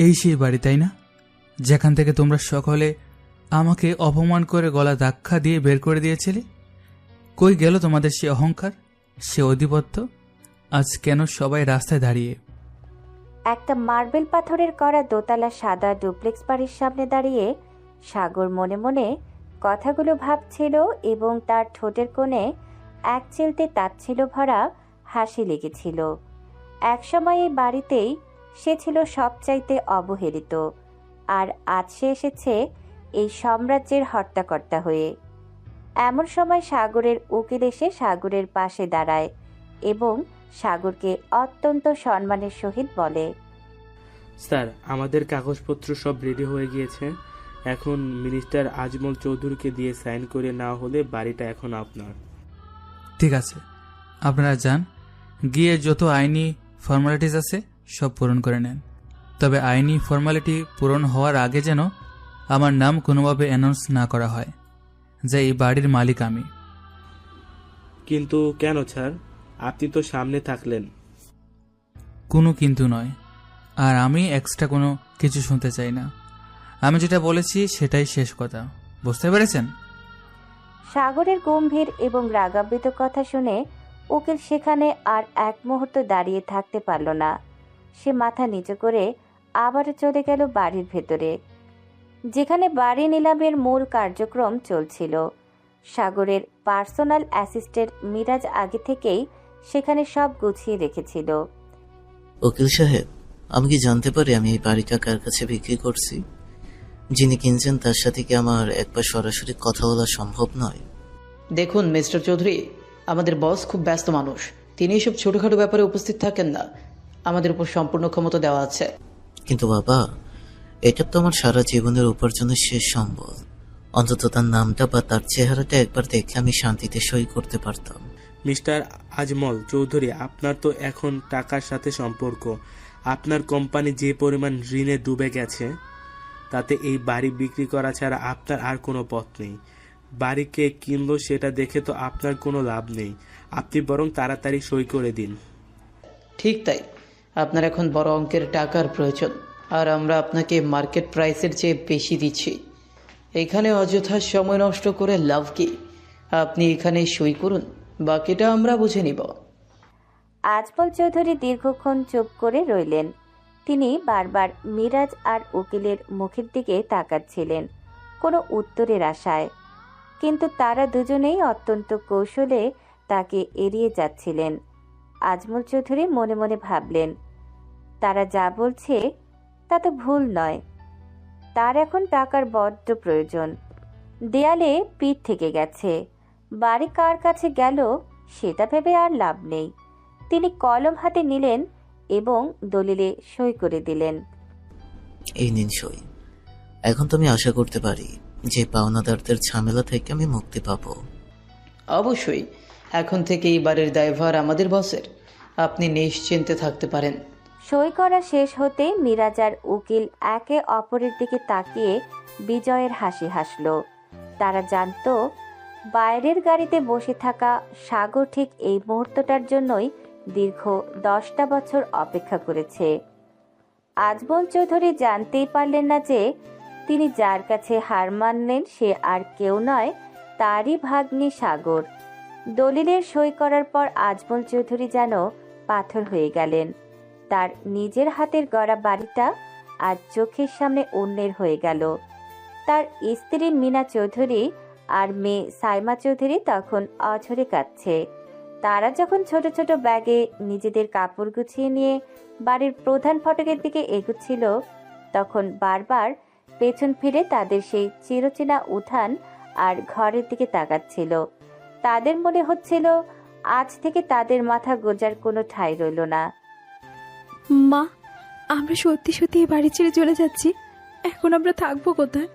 এই সেই বাড়ি, তাই না? যেখান থেকে তোমরা সকলে আমাকে অপমান করে গলা ধাক্কা দিয়ে বের করে দিয়েছিলে। কই গেল তোমাদের সে অহংকার, সে আধিপত্য? আজ কেন সবাই রাস্তায় দাঁড়িয়ে? একটা মার্বেল পাথরের করা দোতলা সাদা ডুপ্লেক্স বাড়ির সামনে দাঁড়িয়ে সাগর মনে মনে কথাগুলো ভাবছিল এবং তার ঠোঁটের কোণে এক চিলতে তাচ্ছিল্য ভরা হাসি লেগেছিল। একসময় এই বাড়িতেই সে ছিল সবচাইতে অবহেলিত, আর আজ সে এসেছে এই সাম্রাজ্যের হর্তাকর্তা হয়ে। এমন সময় সাগরের উকিল এসে সাগরের পাশে দাঁড়ায় এবং সাগরকে অত্যন্ত সম্মানের সহিত বলে, স্যার, আমাদের কাগজপত্র সব রেডি হয়ে গিয়েছে। এখন মিনিস্টার আজমল চৌধুরীকে দিয়ে সাইন করে না হলে বাড়িটা এখন আপনার। ঠিক আছে, আপনারা যান, গিয়ে যত আইনি ফর্মালিটিস আছে সব পূরণ করে নেন। তবে আইনি ফর্মালিটি পূরণ হওয়ার আগে যেন আমার নাম কোনোভাবে অ্যানাউন্স না করা হয় যে এই বাড়ির মালিক আমি। কিন্তু কেন স্যার? আপনি তো সামনে থাকলেন। কোনো কিন্তু নয়, আর আমি এক্সট্রা কোনো কিছু শুনতে চাই না। আমি যেটা বলেছি সেটাই শেষ কথা, বুঝতে পেরেছেন? সাগরের গম্ভীর এবং রাগান্বিত কথা শুনে উকিল সেখানে আর এক মুহূর্ত দাঁড়িয়ে থাকতে পারল না। সে মাথা নিচু করে আবারও চলে গেল বাড়ির ভেতরে, যেখানে বাড়ি নিলামের মূল কার্যক্রম চলছিল। সাগরের পার্সোনাল অ্যাসিস্ট্যান্ট মিরাজ আগে থেকেই সেখানে সব গুছিয়ে রেখেছিল। উকিল সাহেব, আমি কি জানতে পারি আমি এই বাড়িটা কার কাছে বিক্রি করছি? যিনি কিনছেন তার সাথে কি আমার একবার সরাসরি কথা বলা সম্ভব নয়? দেখুন মিস্টার চৌধুরী, আমাদের বস খুব ব্যস্ত মানুষ। তিনি এসব ছোটখাটো ব্যাপারে উপস্থিত থাকেন না। আমাদের উপর সম্পূর্ণ ক্ষমতা দেওয়া আছে। কিন্তু বাবা, এটা তো আমার সারা জীবনের উপার্জনের শেষ সম্বল। অন্তত তার নামটা বা তার চেহারাটা একবার দেখে আমি শান্তিতে সই করতে পারতাম। মিস্টার আজমল চৌধুরী, আপনার তো এখন টাকার সাথে সম্পর্ক। আপনার কোম্পানি যে পরিমাণ ঋণে ডুবে গেছে, তাতে এই বাড়ি বিক্রি করা ছাড়া আপনার আর কোনো পথ নেই। বাড়ি কে কিনলো সেটা দেখে তো আপনার কোনো লাভ নেই। আপনি বরং তাড়াতাড়ি সই করে দিন। ঠিক তাই, আপনার এখন বড় অঙ্কের টাকার প্রয়োজন, আর আমরা আপনাকে মার্কেট প্রাইসের চেয়ে বেশি দিচ্ছি। এখানে অযথা সময় নষ্ট করে লাভ কি? আপনি এখানে সই করুন, বাকিটা আমরা বুঝে নিব। আজমল চৌধুরী দীর্ঘক্ষণ চুপ করে রইলেন। তিনি বারবার মিরাজ আর উকিলের মুখের দিকে তাকাচ্ছিলেন কোনো উত্তরের আশায়, কিন্তু তারা দুজনেই অত্যন্ত কৌশলে তাকে এড়িয়ে যাচ্ছিলেন। আজমল চৌধুরী মনে মনে ভাবলেন, তারা যা বলছে তা তো ভুল নয়। তার এখন টাকার বড্ড প্রয়োজন। দেয়ালে পিঠ থেকে গেছে, বাড়ি কার কাছে গেল সেটা ভেবে আর লাভ নেই। তিনি কলম হাতে নিলেন এবং দলিলে সই করে দিলেন। এই নিন সই। এখন তো আমি আশা করতে পারি যে পাওনাদারদের ঝামেলা থেকে আমি মুক্তি পাবো। অবশ্যই, এখন থেকে এই বাড়ির দায়ভার আমাদের বসের। আপনি নিশ্চিন্তে থাকতে পারেন। সই করা শেষ হতে মিরাজ আর উকিল একে অপরের দিকে তাকিয়ে বিজয়ের হাসি হাসল। তারা জানত বাইরের গাড়িতে বসে থাকা সাগর ঠিক এই মুহূর্তটার জন্যই দীর্ঘ 10টা বছর অপেক্ষা করেছে। আজমল চৌধুরী জানতেই পারলেন না যে তিনি যার কাছে হার মানলেন সে আর কেউ নয়, তারই ভাগ্নি সাগর। দলিলের সই করার পর আজমল চৌধুরী যেন পাথর হয়ে গেলেন। তার নিজের হাতের গড়া বাড়িটা আজ চোখের সামনে অন্যের হয়ে গেল। তার স্ত্রী মিনা চৌধুরী আর মেয়ে সাইমা চৌধুরী তখন অঝরে কাঁদছে। তারা যখন ছোট ছোট ব্যাগে নিজেদের কাপড় গুছিয়ে নিয়ে বাড়ির প্রধান ফটকের দিকে এগুচ্ছিল, তখন বারবার পেছন ফিরে তাদের সেই চিরচেনা উঠান আর ঘরের দিকে তাকাচ্ছিল। তাদের মনে হচ্ছিল আজ থেকে তাদের মাথা গোজার কোনো ঠাঁই রইল না। মা, আমরা সত্যি সত্যি এই বাড়ি ছেড়ে চলে যাচ্ছি। এখন আমরা থাকবো কোথায়?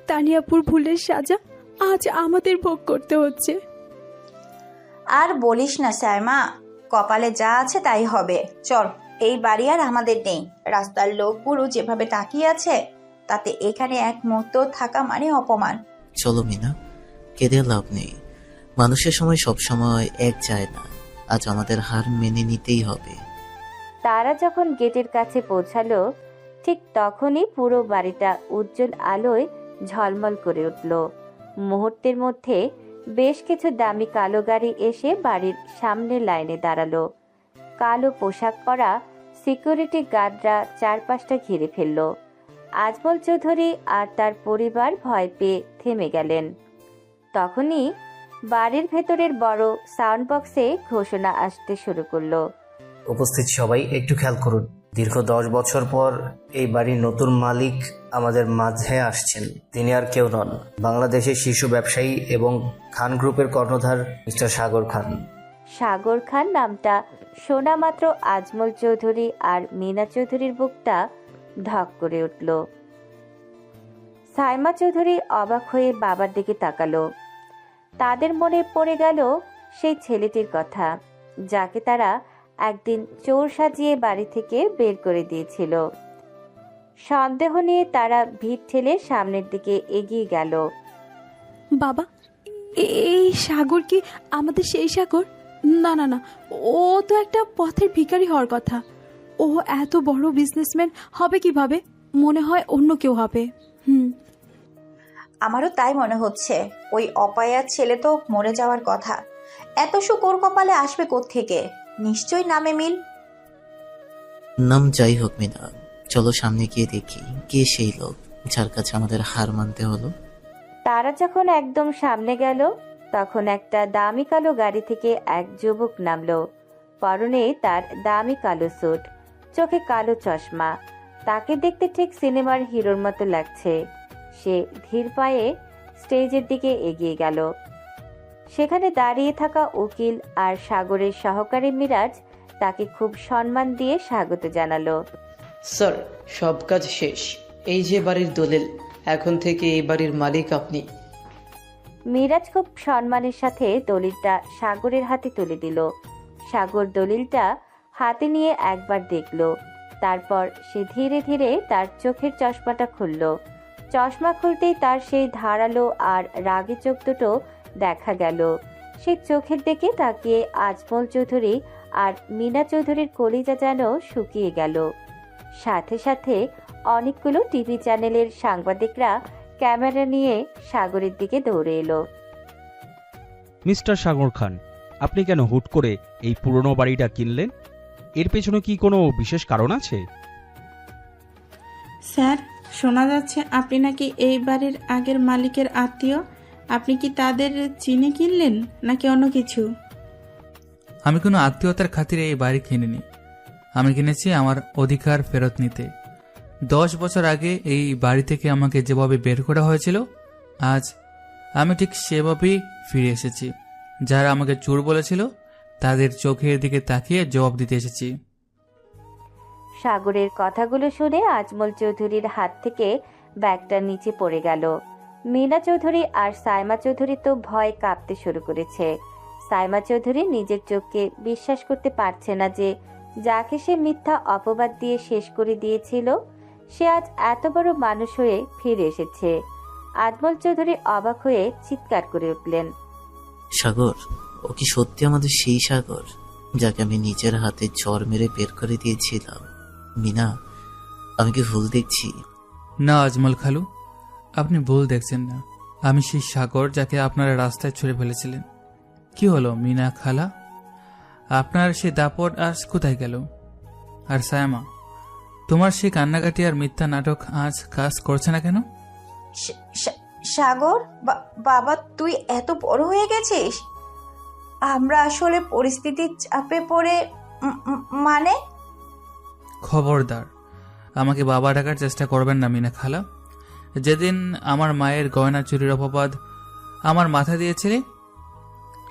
তানিয়াপুর ভুলের সাজা আজ আমাদের ভোগ করতে হচ্ছে। আর বলিস না সাইমা, কপালে যা আছে তাই হবে। চল, এই বাড়ি আর আমাদের নেই। রাস্তার লোকগুলো যেভাবে তাকিয়ে আছে তাতে এখানে এক মুহূর্ত থাকা মানে অপমান। চলো মিনা, কেঁদে লাভ নেই। মানুষের সময় সব সময় এক যায় না। আজ আমাদের হার মেনে নিতেই হবে। তারা যখন গেটের কাছে পৌঁছালো ঠিক তখনই পুরো বাড়িটা উজ্জ্বল আলোয় ঝলমল করে উঠল। মুহূর্তের মধ্যে বেশ কিছু দামি কালো গাড়ি এসে বাড়ির সামনে লাইনে দাঁড়ালো। কালো পোশাক পরা সিকিউরিটি গার্ডরা চারপাশটা ঘিরে ফেলল। আজমল চৌধুরী আর তার পরিবার ভয় পেয়ে থেমে গেলেন। তখনই বাড়ির ভেতরের বড় সাউন্ড বক্সে ঘোষণা আসতে শুরু করলো। উপস্থিত সবাই একটু খেয়াল করুন, দীর্ঘ 10 বছর পর এই বাড়ির নতুন মালিক আমাদের মাঝে আসছেন। তিনি আর কেউ নন, বাংলাদেশের শীর্ষ ব্যবসায়ী এবং খান গ্রুপের কর্ণধার মিস্টার সাগর খান। সাগর খান নামটা শোনা মাত্র আজমল চৌধুরী আর মিনা চৌধুরীর বুকটা ধক করে উঠল। সাইমা চৌধুরী অবাক হয়ে বাবার দিকে তাকালো। তাদের মনে পড়ে গেল সেই ছেলেটির কথা, যাকে তারা একদিন চোর সাজিয়ে বাড়ি থেকে বের করে দিয়েছিল। সন্দেহ নিয়ে তারা ভিড় ঠেলে সামনের দিকে এগিয়ে গেল। বাবা, এই সাগর কি আমাদের সেই সাগর? না না না, ও তো একটা পথের ভিখারি হওয়ার কথা। ও এত বড় বিজনেসম্যান হবে কিভাবে? মনে হয় অন্য কেউ হবে। আমারও তাই মনে হচ্ছে। ওই অপায়ার ছেলে তো মরে যাওয়ার কথা। এত সুখ ওর কপালে আসবে কোত্থেকে? নিশ্চয়ই নামে মিল। নাম যাই হোক মিনা, চলো সামনে গিয়ে দেখি কে সেই লোক যার কাছে আমাদের হার মানতে হলো। তারা যখন একদম সামনে গেল, তখন একটা দামি কালো গাড়ি থেকে এক যুবক নামলো। পরনে তার দামি কালো স্যুট, চোখে কালো চশমা। তাকে দেখতে ঠিক সিনেমার হিরোর মতো লাগছে। সে ধীর পায়ে স্টেজের দিকে এগিয়ে গেল। সেখানে দাঁড়িয়ে থাকা উকিল আর সাগরের সহকারী মিরাজ তাকে খুব সম্মান দিয়ে স্বাগত জানালো। স্যার, সব কাজ শেষ। এই যে বাড়ির দলিল, এখন থেকে এই বাড়ির মালিক আপনি। মিরাজ খুব সম্মানের সাথে দলিলটা সাগরের হাতে তুলে দিল। সাগর দলিলটা হাতে নিয়ে একবার দেখল, তারপর সে ধীরে ধীরে তার চোখের চশমাটা খুলল। চশমা খুলতেই তার সেই ধারালো আর রাগী চোখ দুটো দেখা গেল। সে চোখের দিকে তাকিয়ে আজমল চৌধুরী আর মিনা চৌধুরীর কলিজা যেন শুকিয়ে গেল। সাথে সাথে অনেকগুলো টিভি চ্যানেলের সাংবাদিকরা ক্যামেরা নিয়ে সাগরের দিকে দৌড়ে এলো। মিস্টার সাগর খান, আপনি কেন হুট করে এই পুরনো বাড়িটা কিনলেন? এর পেছনে কি কোনো বিশেষ কারণ আছে? স্যার, শোনা যাচ্ছে আপনি নাকি এই বাড়ির আগের মালিকের আত্মীয়। আপনি কি তাদের চিনে কিনলেন নাকি অন্য কিছু? আমি কোনো আত্মীয়তার খাতিরে এই বাড়ি কিনিনি। আমি কিনেছি আমার অধিকার ফেরত নিতে। 10 বছর আগে এই বাড়ি থেকে আমাকে যেভাবে বের করা হয়েছিল, আজ আমি ঠিক সেভাবেই ফিরে এসেছি। যারা আমাকে চোর বলেছিল তাদের চোখের দিকে তাকিয়ে জবাব দিতে এসেছি। সাগরের কথাগুলো শুনে আজমল চৌধুরীর হাত থেকে ব্যাগটা নিচে পড়ে গেল। মিনা চৌধুরী আর সাইমা চৌধুরী তো ভয় কাঁপতে শুরু করেছে। সাইমা চৌধুরী নিজের চোখকে বিশ্বাস করতে পারছে না যে যাকে সে মিথ্যা অপবাদ দিয়ে শেষ করে দিয়েছিল, সে আজ এত বড় মানুষ হয়ে ফিরে এসেছে। আজমল চৌধুরী অবাক হয়ে চিৎকার করে উঠলেন, সাগর, ও কি সত্যি আমাদের সেই সাগর যাকে আমি নিজের হাতে চর মেরে বের করে দিয়েছিলাম? মিনা, আমি কি ভুল দেখছি? না আজমল খালু, আপনি ভুল দেখছেন না। আমি সেই সাগর যাকে আপনারা রাস্তায় ছুঁড়ে ফেলেছিলেন। কি হলো মিনা খালা, আপনার সে দাপট আজ কোথায় গেল? আর সায়মা, তোমার সেই কান্নাকাটি আর মিথ্যা নাটক আজ কাজ করছে না কেন? সাগর, বাবা তুই এত বড় হয়ে গেছিস। আমরা আসলে পরিস্থিতির চাপে পড়ে মানে। খবরদার, আমাকে বাবা ডাকার চেষ্টা করবেন না মিনা খালা। যেদিন আমার মায়ের গয়না চুরির অপবাদ আমার মাথা দিয়েছিলে,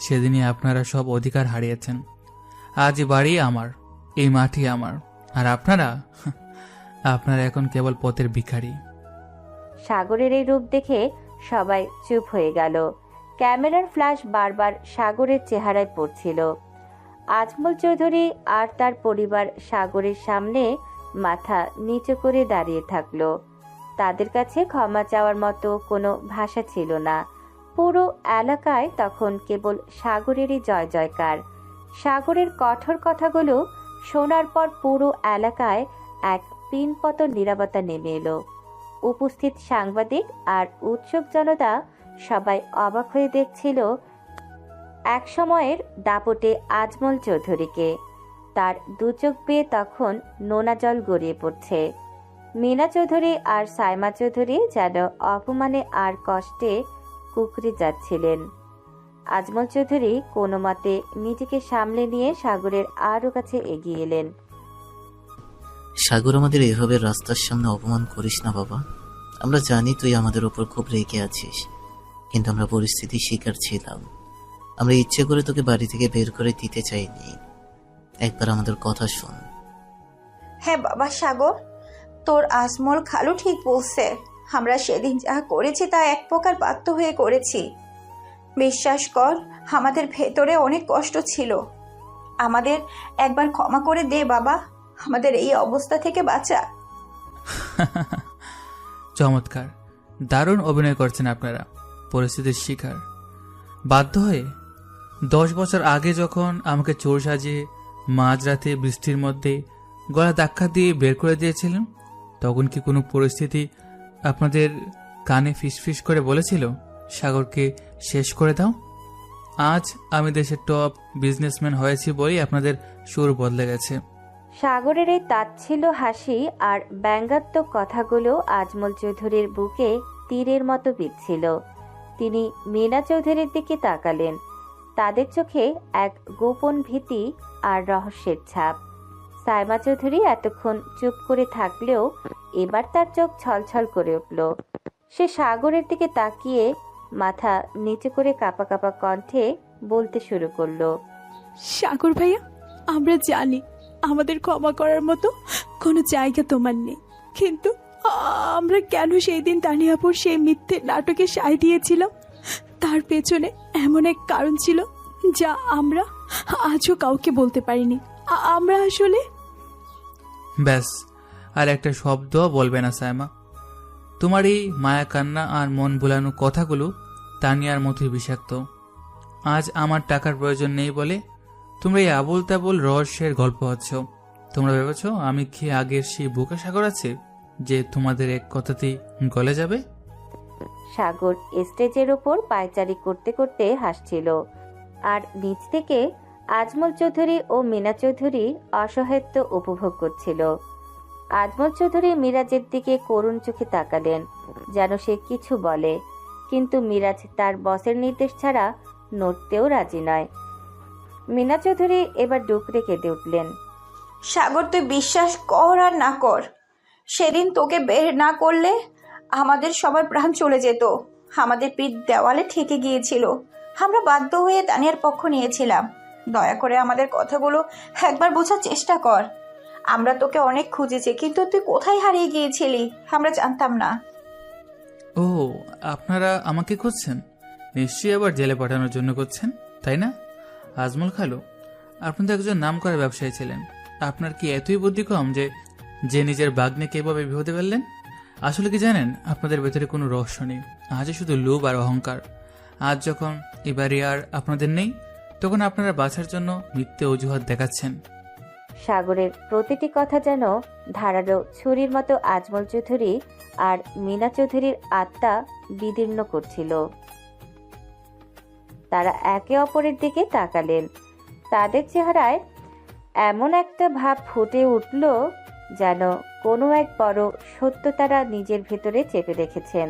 সেদিনই আপনারা সব অধিকার হারিয়েছেন। আজ বাড়ি আমার, এই মাটি আমার, আর আপনারা এখন কেবল পথের ভিখারি। সাগরের এই রূপ দেখে সবাই চুপ হয়ে গেল। ক্যামেরার ফ্ল্যাশ বারবার সাগরের চেহারায় পড়ছিল। আজমল চৌধুরী আর তার পরিবার সাগরের সামনে মাথা নিচু করে দাঁড়িয়ে থাকলো। তাদের কাছে ক্ষমা চাওয়ার মতো কোনো ভাষা ছিল না। পুরো এলাকায় তখন কেবল সাগরেরই জয় জয়কার। সাগরের কঠোর কথাগুলো শোনার পর পুরো এলাকায় এক পিনপতন নীরবতা নেমে এলো। উপস্থিত সাংবাদিক আর উৎসুক জনতা সবাই অবাক হয়ে দেখছিল এক সময়ের দাপটে আজমল চৌধুরীকে। তার দু চোখ বেয়ে তখন নোনা জল গড়িয়ে পড়ছে। মিনা চৌধুরী আর সাইমা চৌধুরী যেন অপমানে আর কষ্টে কুকড়ে যাচ্ছিলেন। আজমল চৌধুরী কোনো মতে নিজেকে সামলে নিয়ে সাগরের আরো কাছে এগিয়ে এলেন। সাগর, আমাদের এভাবে রাস্তার সামনে অপমান করিস না বাবা। আমরা জানি তুই আমাদের উপর খুব রেগে আছিস, কিন্তু আমরা পরিস্থিতির শিকার ছিলাম। আমরা ইচ্ছে করে তোকে বাড়ি থেকে বের করে দিতে চাইনি। একবার আমাদের কথা শোন। হ্যাঁ বাবা সাগর, তোর আজমল খালু ঠিক বলছে। আমরা সেদিন যা করেছি তা এক প্রকার বাধ্য হয়ে করেছি। বিশ্বাস কর, আমাদের ভেতরে অনেক কষ্ট ছিল। আমাদের একবার ক্ষমা করে দে বাবা, আমাদের এই অবস্থা থেকে বাঁচা। চমৎকার, দারুণ অভিনয় করছেন আপনারা। পরিস্থিতির শিকার বাধ্য হয়ে 10 বছর আগে যখন আমাকে চোর সাজিয়ে মাঝরাতে বৃষ্টির মধ্যে গলা ধাক্কা দিয়ে বের করে দিয়েছিলেন, তখন কি কোনো পরিস্থিতি আপনাদের কানে ফিসফিস করে বলেছিল সাগরকে শেষ করে দাও? আজ আমি দেশের টপ বিজনেসম্যান হয়েছি বলেই আপনাদের সুর বদলে গেছে। সাগরের এই তাচ্ছিল্য হাসি আর ব্যঙ্গাত্মক কথাগুলো আজমল চৌধুরীর বুকে তীরের মতো বিঁধছিল। তিনি মিনা চৌধুরীর দিকে তাকালেন। তাদের চোখে এক গোপন ভীতি আর রহস্যের ছাপ। সাইমা চৌধুরী এতক্ষণ চুপ করে থাকলেও এবার তার চোখ ছলছল করে উঠল। সে সাগরের দিকে তাকিয়ে মাথা নিচু করে কাঁপা কাঁপা কণ্ঠে বলতে শুরু করলো, সাগর ভাইয়া, আমরা জানি আমাদের ক্ষমা করার মতো কোনো জায়গা তোমার নেই, কিন্তু আমরা কেন সেই দিন তানিয়াপুর সেই মিথ্যে নাটকে সায় দিয়েছিলাম, তার পেছনে এমন এক কারণ ছিল যা আমরা আজও কাউকে বলতে পারিনি। আমরা আসলে ব্যাস, আর একটা শব্দ বলবে না সাইমা। তোমার এই মায়া কান্না আর মন ভুলানো কথাগুলো তানিয়ার মতোই বিষাক্ত। আজ আমার টাকার প্রয়োজন নেই বলে তোমরা এই আবল তাবল রহস্যের গল্প হচ্ছ। তোমরা ভেবেছ আমি কি আগের সেই বুকা সাগর আছে যে তোমাদের এক কথাতেই গলে যাবে? সাগর স্টেজের ওপর পায়চারি করতে করতে হাসছিল, আর নিচ থেকে আজমল চৌধুরী ও মিনা চৌধুরী অসহায়ত্ব উপভোগ করছিল। আজমল চৌধুরী মিরাজের দিকে করুণ চোখে তাকালেন, যেন সে কিছু বলে, কিন্তু মিরাজ তার বসের নির্দেশ ছাড়া নড়তেও রাজি নয়। মিনা চৌধুরী এবার ডুকরে কেঁদে উঠলেন। সাগর, তুই বিশ্বাস কর আর না কর, সেদিন তোকে বের না করলে আমাদের সবার প্রাণ চলে যেত। আমাদের পিঠ দেওয়ালে ঠেকে গিয়েছিল। আমরা বাধ্য হয়ে তানিয়ার পক্ষ নিয়েছিলাম। দয়া করে আমাদের কথাগুলো একবার বোঝার চেষ্টা কর। আমরা তোকে অনেক খুঁজেছি, কিন্তু তুই কোথায় হারিয়ে গিয়েছিলি আমরা জানতাম না। ও, আপনারা আমাকে খুঁজছেন? নিশ্চয়ই আবার জেলে পাঠানোর জন্য করছেন, তাই না? আজমল খালু, আপনি তো একজন নাম করা ব্যবসায়ী ছিলেন। আপনার কি এতই বুদ্ধি কম যে নিজের বাগ্নেকে এভাবে বিপদে ফেললেন? আসলে কি জানেন, আপনাদের ভেতরে কোনো রহস্য নেই, আজও শুধু লোভ আর অহংকার। আজ যখন এবারে আর আপনাদের নেই, তখন আপনারা বাঁচার জন্য মিথ্যে অজুহাত দেখাচ্ছেন। সাগরের প্রতিটি কথা যেন ধারালো ছুরির মতো আজমল চৌধুরী আর মিনা চৌধুরীর আত্মা বিদীর্ণ করছিল। তারা একে অপরের দিকে তাকালেন। তাদের চেহারায় এমন একটা ভাব ফুটে উঠল যেন কোনো এক বড় সত্য তারা নিজের ভেতরে চেপে রেখেছেন,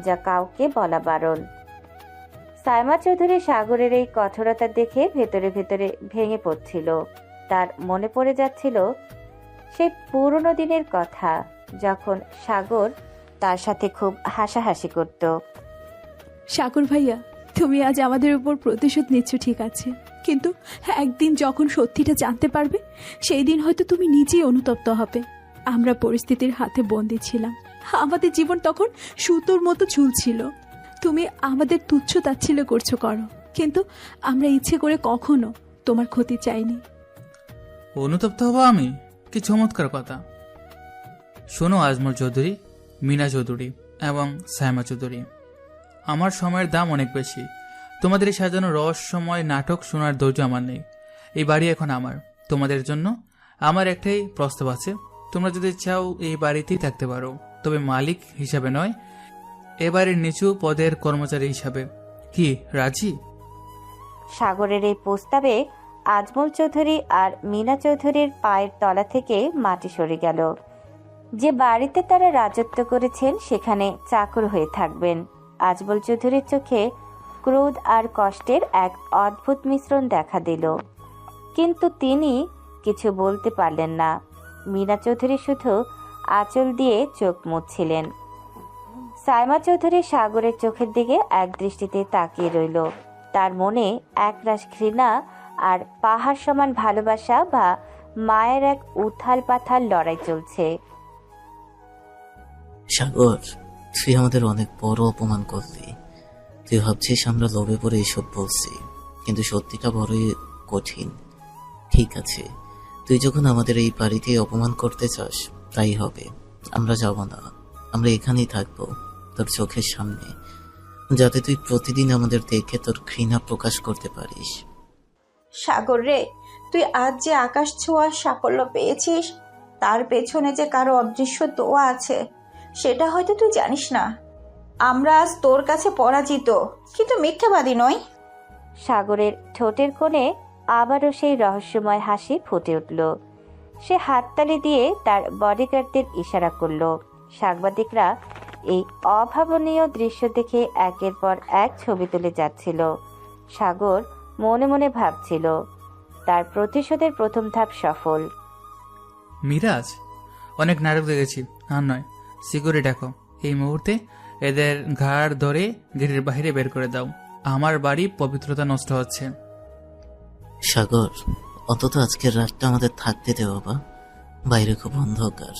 যা কাউকে বলা বারণ। সাইমা চৌধুরী সাগরের এই কঠোরতা দেখে ভেতরে ভেতরে ভেঙে পড়ছিল। তার মনে পড়ে যাচ্ছিল সেই পুরনো দিনের কথা, যখন সাগর তার সাথে খুব হাসাহাসি করত। সাগর ভাইয়া, তুমি আজ আমাদের উপর প্রতিশোধ নিচ্ছ ঠিক আছে, কিন্তু একদিন যখন সত্যিটা জানতে পারবে, সেই দিন হয়তো তুমি নিজেই অনুতপ্ত হবে। আমরা পরিস্থিতির হাতে বন্দী ছিলাম। আমাদের জীবন তখন সুতোর মতো ঝুলছিল। তুমি আমাদের তুচ্ছ তাচ্ছিল্য করছো করো, কিন্তু আমরা ইচ্ছে করে কখনো তোমার ক্ষতি চাইনি। অনুতপ্ত হবো আমি? কি চমৎকার কথা! শোনো আজমল চৌধুরী, মিনা চৌধুরী এবং সাইমা চৌধুরী, আমার সময়ের দাম অনেক বেশি। তোমাদের এই সাজানো রহস্যময় নাটক শোনার ধৈর্য আমার নেই। এই বাড়ি এখন আমার। তোমাদের জন্য আমার একটাই প্রস্তাব আছে, তোমরা যদি চাও এই বাড়িতেই থাকতে পারো, তবে মালিক হিসাবে নয়, এ বাড়ির নিচু পদের কর্মচারী হিসাবে। কি রাজি? সাগরের এই প্রস্তাবে আজমল চৌধুরী আর মিনা চৌধুরীর পায়ের তলা থেকে মাটি সরে গেল। যে বাড়িতে তারা রাজত্ব করেছেন সেখানে চাকর হয়ে থাকবেন। আজমল চৌধুরীর চোখে ক্রোধ আর কষ্টের এক অদ্ভুত মিশ্রণ দেখা দিল, কিন্তু তিনি কিছু বলতে পারলেন না। মিনা চৌধুরী শুধু আঁচল দিয়ে চোখ মুছছিলেন। সাইমা চৌধুরী সাগরের চোখের দিকে এক দৃষ্টিতে তাকিয়ে রইল। তার মনে একরাশ ঘৃণা আর পাহাড় সমান ভালোবাসা বা মায়ের এক উথাল পাথাল লড়াই চলছে। সাগর, তুই আমাদের অনেক বড় অপমান করলি। তুই ভাবছিস আমরা লোভে পড়ে এসব বলছি, কিন্তু সত্যিটা বড়ই কঠিন। ঠিক আছে, তুই যখন আমাদের এই বাড়িতে অপমান করতে চাস তাই হবে। আমরা যাব না, আমরা এখানেই থাকবো তোর চোখের সামনে, যাতে তুই প্রতিদিন আমাদের দেখে তোর ঘৃণা প্রকাশ করতে পারিস। সাগর রে, তুই আজ যে আকাশ ছোঁয়ার সাফল্য পেয়েছিস তার পেছনে যে কারো অদৃশ্য দোয়া আছে সেটা হয়তো তুই জানিস না। আমরা আজ তোর কাছে পরাজিত, কিন্তু মিথ্যাবাদী নই। সাগরের ঠোঁটের কোণে আবারও সেই রহস্যময় হাসি ফুটে উঠল। সে হাততালি দিয়ে তার বডিগার্ডদের ইশারা করল। সাংবাদিকরা এই অভাবনীয় দৃশ্য দেখে একের পর এক ছবি তুলে যাচ্ছিল। সাগর মনে মনে ভাবছিল, তার প্রতিশোধের প্রথম ধাপ সফল। মিরাজ, অনেক নাটক দেখেছি, আর নয়, সিকিউরিটি ডাকো। এই মুহূর্তে এদের ঘাড় ধরে গেটের বাইরে বের করে দাও। আমার বাড়ি পবিত্রতা নষ্ট হচ্ছে। সাগর, অন্তত আজকের রাতটা আমাদের থাকতে দে বাবা। বাইরে খুব অন্ধকার।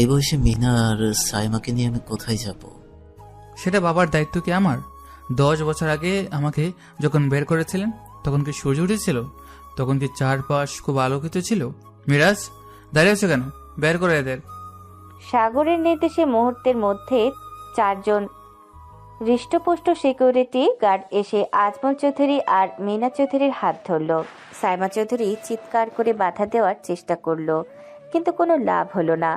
এই বয়সে মিনা আর সাইমাকে নিয়ে আমি কোথায় যাব? সেটা বাবার দায়িত্ব কি আমার? 10 বছর আগে আমাকে যখন বের করেছিলেন তখন কি সূর্য উঠেছিল? তখন কি চারপাশ খুব আলোকিত ছিল? মিরাজ, দাঁড়িয়ে আছো কেন? বের করে এদের। সাগরের নির্দেশে মুহূর্তের মধ্যে 4 জন হৃষ্টপুষ্ট সিকিউরিটি গার্ড এসে আজমল চৌধুরী আর মিনা চৌধুরীর হাত ধরল। সাইমা চৌধুরী চিৎকার করে বাধা দেওয়ার চেষ্টা করল, কিন্তু কোনো লাভ হলো না।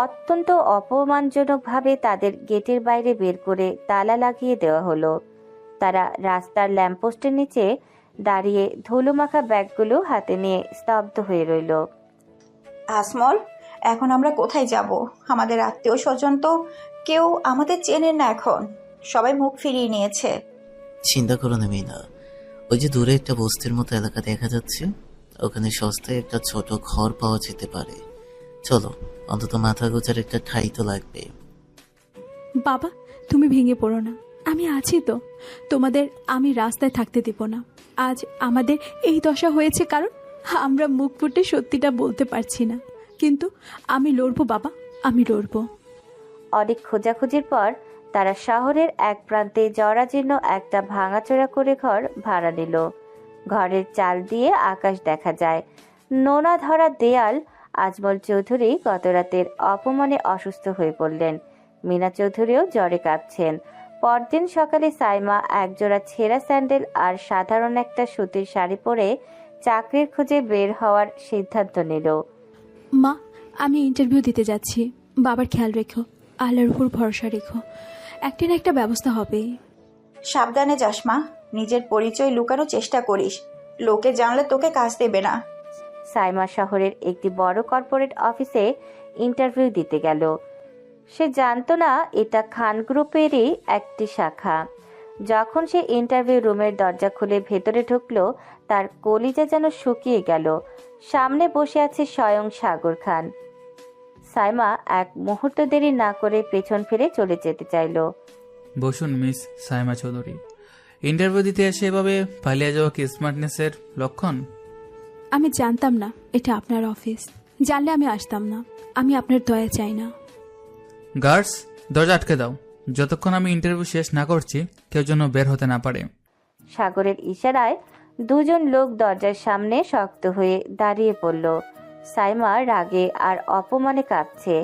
অত্যন্ত অপমানজনকভাবে তাদের গেটের বাইরে বের করে তালা লাগিয়ে দেওয়া হলো। তারা রাস্তার ল্যাম্পপোস্টের নিচে দাঁড়িয়ে ধুলোমাখা ব্যাগগুলো হাতে নিয়ে স্তব্ধ হয়ে রইল। আজমল, এখন আমরা কোথায় যাব? আমাদের আত্মীয় স্বজন তো কেউ আমাদের চেনে না, এখন সবাই মুখ ফিরিয়ে নিয়েছে। চিন্তা করো না মিনা, ওই যে দূরে একটা বস্তির মতো এলাকা দেখা যাচ্ছে, ওখানে সস্তায় একটা ছোট ঘর পাওয়া যেতে পারে। চলো, অন্তত মাথা গোছার একটা ঠাঁই তো লাগবে। বাবা, তুমি ভেঙে পড়ো না, আমি আছি তো। তোমাদের আমি রাস্তায় থাকতে দিব না। আজ আমাদের এই দশা হয়েছে কারণ আমরা মুখ ফুটে সত্যিটা বলতে পারছি না, কিন্তু আমি লড়বো বাবা, আমি লড়বো। অনেক খোঁজাখুঁজির পর তারা শহরের এক প্রান্তে জরাজীর্ণ একটা ভাঙাচোরা করে ঘর ভাড়া নিল। ঘরের চাল দিয়ে আকাশ দেখা যায়, নোনা ধরা দেয়াল। আজমল চৌধুরী গত রাতের অপমানে অসুস্থ হয়ে পড়লেন। মিনা চৌধুরীও জ্বরে কাঁপছেন। পরদিন সকালে সাইমা একজোড়া ছেঁড়া স্যান্ডেল আর সাধারণ একটা সুতির শাড়ি পরে চাকরির খোঁজে বের হওয়ার সিদ্ধান্ত নিল। মা, আমি ইন্টারভিউ দিতে যাচ্ছি। বাবার খেয়াল রেখো, আল্লাহর উপর ভরসা রেখো, একটা না একটা ব্যবস্থা হবে। সাবধানে যাস মা, নিজের পরিচয় লুকানোর চেষ্টা করিস, লোকে জানলে তোকে কাজ দেবে না। সাইমা শহরের একটি বড় কর্পোরেট অফিসে ইন্টারভিউ দিতে গেল। সে জানতো না এটা খান গ্রুপেরই একটি শাখা। যখন সে ইন্টারভিউ রুমের দরজা খুলে ভেতরে ঢুকলো, তার কলিজা যেন শুকিয়ে গেল। সামনে বসে আছে স্বয়ং সাগর খান। সাইমা এক মুহূর্ত দেরি না করে পেছন ফিরে চলে যেতে চাইল। বসুন মিস সাইমা চৌধুরী। ইন্টারভিউ দিতে এসে এভাবে পালিয়ে যাওয়া কি স্মার্টনেসের লক্ষণ? আমি জানতাম না এটা আপনার অফিস, জানলে আমি আসতাম না। আমি আপনার দয়া চাই না। গার্ডস, দরজা আটকে দাও। যতক্ষণ আমি ইন্টারভিউ শেষ না করছি কেউ যেন বের হতে না পারে। সাগরের ইশারায় 2 জন লোক দরজার সামনে শক্ত হয়ে দাঁড়িয়ে পড়ল। সাইমা রাগে আর অপমানে কাঁপছে,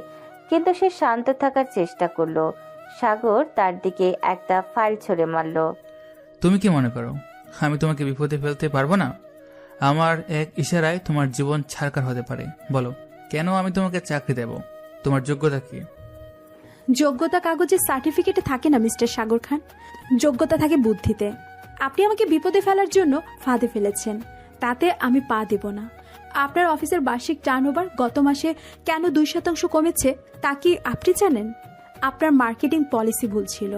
কিন্তু সে শান্ত থাকার চেষ্টা করলো। সাগর তার দিকে একটা ফাইল ছুঁড়ে মারল। তুমি কি মনে করো আমি তোমাকে বিপদে ফেলতে পারবো না? আমার এক ইশারায় তোমার জীবন ছারকার হতে পারে। বলো কেন আমি তোমাকে চাকরি দেব? তোমার যোগ্যতা কি? যোগ্যতা কাগজের সার্টিফিকেটে থাকে না মিস্টার সাগর খান, যোগ্যতা থাকে বুদ্ধিতে। আপনি আমাকে বিপদে ফেলার জন্য ফাঁদে ফেলেছেন, তাতে আমি পা দেব না। আপনার অফিসের বার্ষিক টার্নওভার গত মাসে কেন 2% কমেছে তা কি আপনি জানেন? আপনার মার্কেটিং পলিসি ভুল ছিল।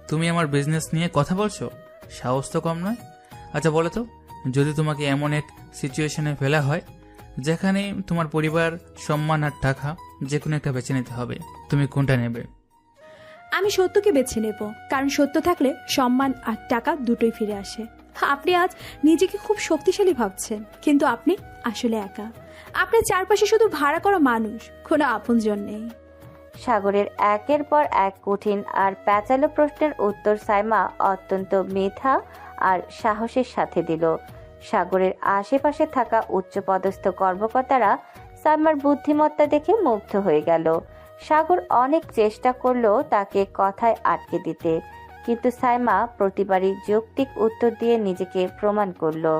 তুমি আমার বিজনেস নিয়ে কথা বলছো? সাহস তো কম নয়। আচ্ছা বলো তো, যদি তোমাকে এমন এক সিচুয়েশনে ফেলা হয় যেখানে তোমার পরিবার, সম্মান আর টাকা যে কোনো একটা বেছে নিতে হবে, তুমি কোনটা নেবে? আমি সত্যকে বেছে নেব, কারণ সত্য থাকলে সম্মান আর টাকা দুটোই ফিরে আসে। আপনি আজ নিজেকে খুব শক্তিশালী ভাবছেন, কিন্তু আপনি আসলে একা। আপনার চারপাশে শুধু ভাড়া করা মানুষ, কোনো আপনজন নেই। সাগরের একের পর এক কঠিন আর প্যাঁচালো প্রশ্নের উত্তর সাইমা অত্যন্ত মেধা আর সাহসের সাথে দিল। সাগরের আশেপাশে থাকা উচ্চপদস্থ কর্মকর্তারা সাইমার বুদ্ধিমত্তা দেখে মুগ্ধ হয়ে গেল। সাগর অনেক চেষ্টা করলো তাকে কথায় আটকে দিতে, কিন্তু সাইমা প্রতিবারই যৌক্তিক উত্তর দিয়ে নিজেকে প্রমাণ করলো।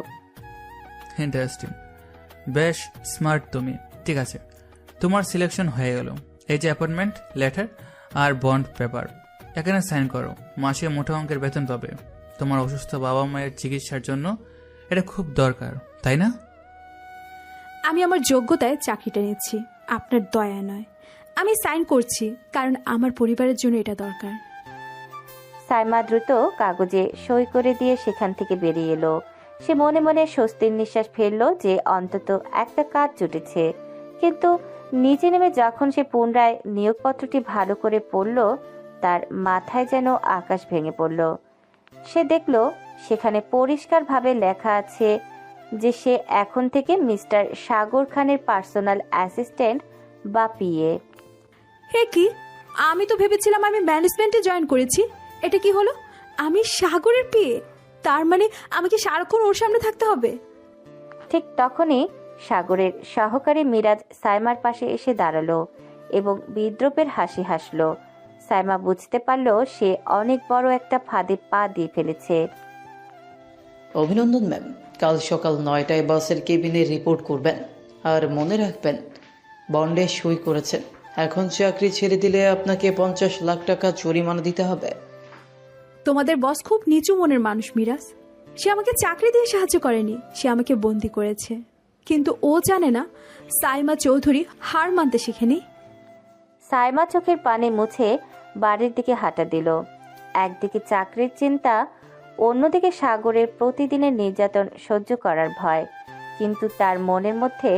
ইন্টারেস্টিং, বেশ স্মার্ট তুমি। ঠিক আছে, তোমার সিলেকশন হয়ে গেল। এই যে অ্যাপয়েন্টমেন্ট লেটার আর বন্ড পেপার, এখানে সাইন করো। মাসে মোটা অঙ্কের বেতন পাবে। তোমার অসুস্থ বাবা মায়ের চিকিৎসার জন্য এটা খুব দরকার, তাই না? আমি আমার যোগ্যতায় চাকরিটা নিচ্ছি, আপনার দয়া নয়। আমি সাইন করছি কারণ আমার পরিবারের জন্য এটা দরকার। সাইমা দ্রুত কাগজে সই করে দিয়ে সেখান থেকে বেরিয়ে এলো। সে মনে মনে স্বস্তির নিঃশ্বাস ফেললো যে অন্তত একটা কাজ জুটেছে। কিন্তু নিচে নেমে যখন সে পুনরায় নিয়োগপত্রটি ভালো করে পড়ল, তার মাথায় যেন আকাশ ভেঙে পড়ল। সে দেখল সেখানে পরিষ্কারভাবে লেখা আছে যে সে এখন থেকে মিস্টার সাগর খানের পার্সোনাল অ্যাসিস্ট্যান্ট বা পিএ। হে কি, আমি তো ভেবেছিলাম আমি ম্যানেজমেন্টে জয়েন করেছি। এটা কি হলো? আমি সাগরের পিএ? তার মানে আমাকে সারাক্ষণ ওর সামনে থাকতে হবে? ঠিক তখনই সাগরের সহকারী মিরাজ সাইমার পাশে এসে দাঁড়ালো এবং বিদ্রুপের হাসি হাসল। সাইমা বুঝতে পারল সে অনেক বড় একটা ফাঁদে পা দিয়ে ফেলেছে। অভিনন্দন ম্যাম, কাল সকাল 9টায় বাসের কেবিনে রিপোর্ট করবেন। আর মনে রাখবেন, বন্ডে সই করেছেন। এখন চাকরি ছেড়ে দিলে আপনাকে 50 লাখ টাকা জরিমানা দিতে হবে। তোমাদের বস খুব নিচু মনের মানুষ মিরাজ। সে আমাকে চাকরি দিয়ে সাহায্য করেনি, সে আমাকে বন্দি করেছে। কিন্তু ও জানে না সাইমা চৌধুরী হার মানতে শিখেনি। সাইমা চোখের পানি মুছে বাড়ির দিকে হাঁটা দিল। একদিকে চাকরির চিন্তা, অন্যদিকে সাগরের প্রতিদিনের নির্যাতন সহ্য করার ভয়। কিন্তু তার মনের মধ্যে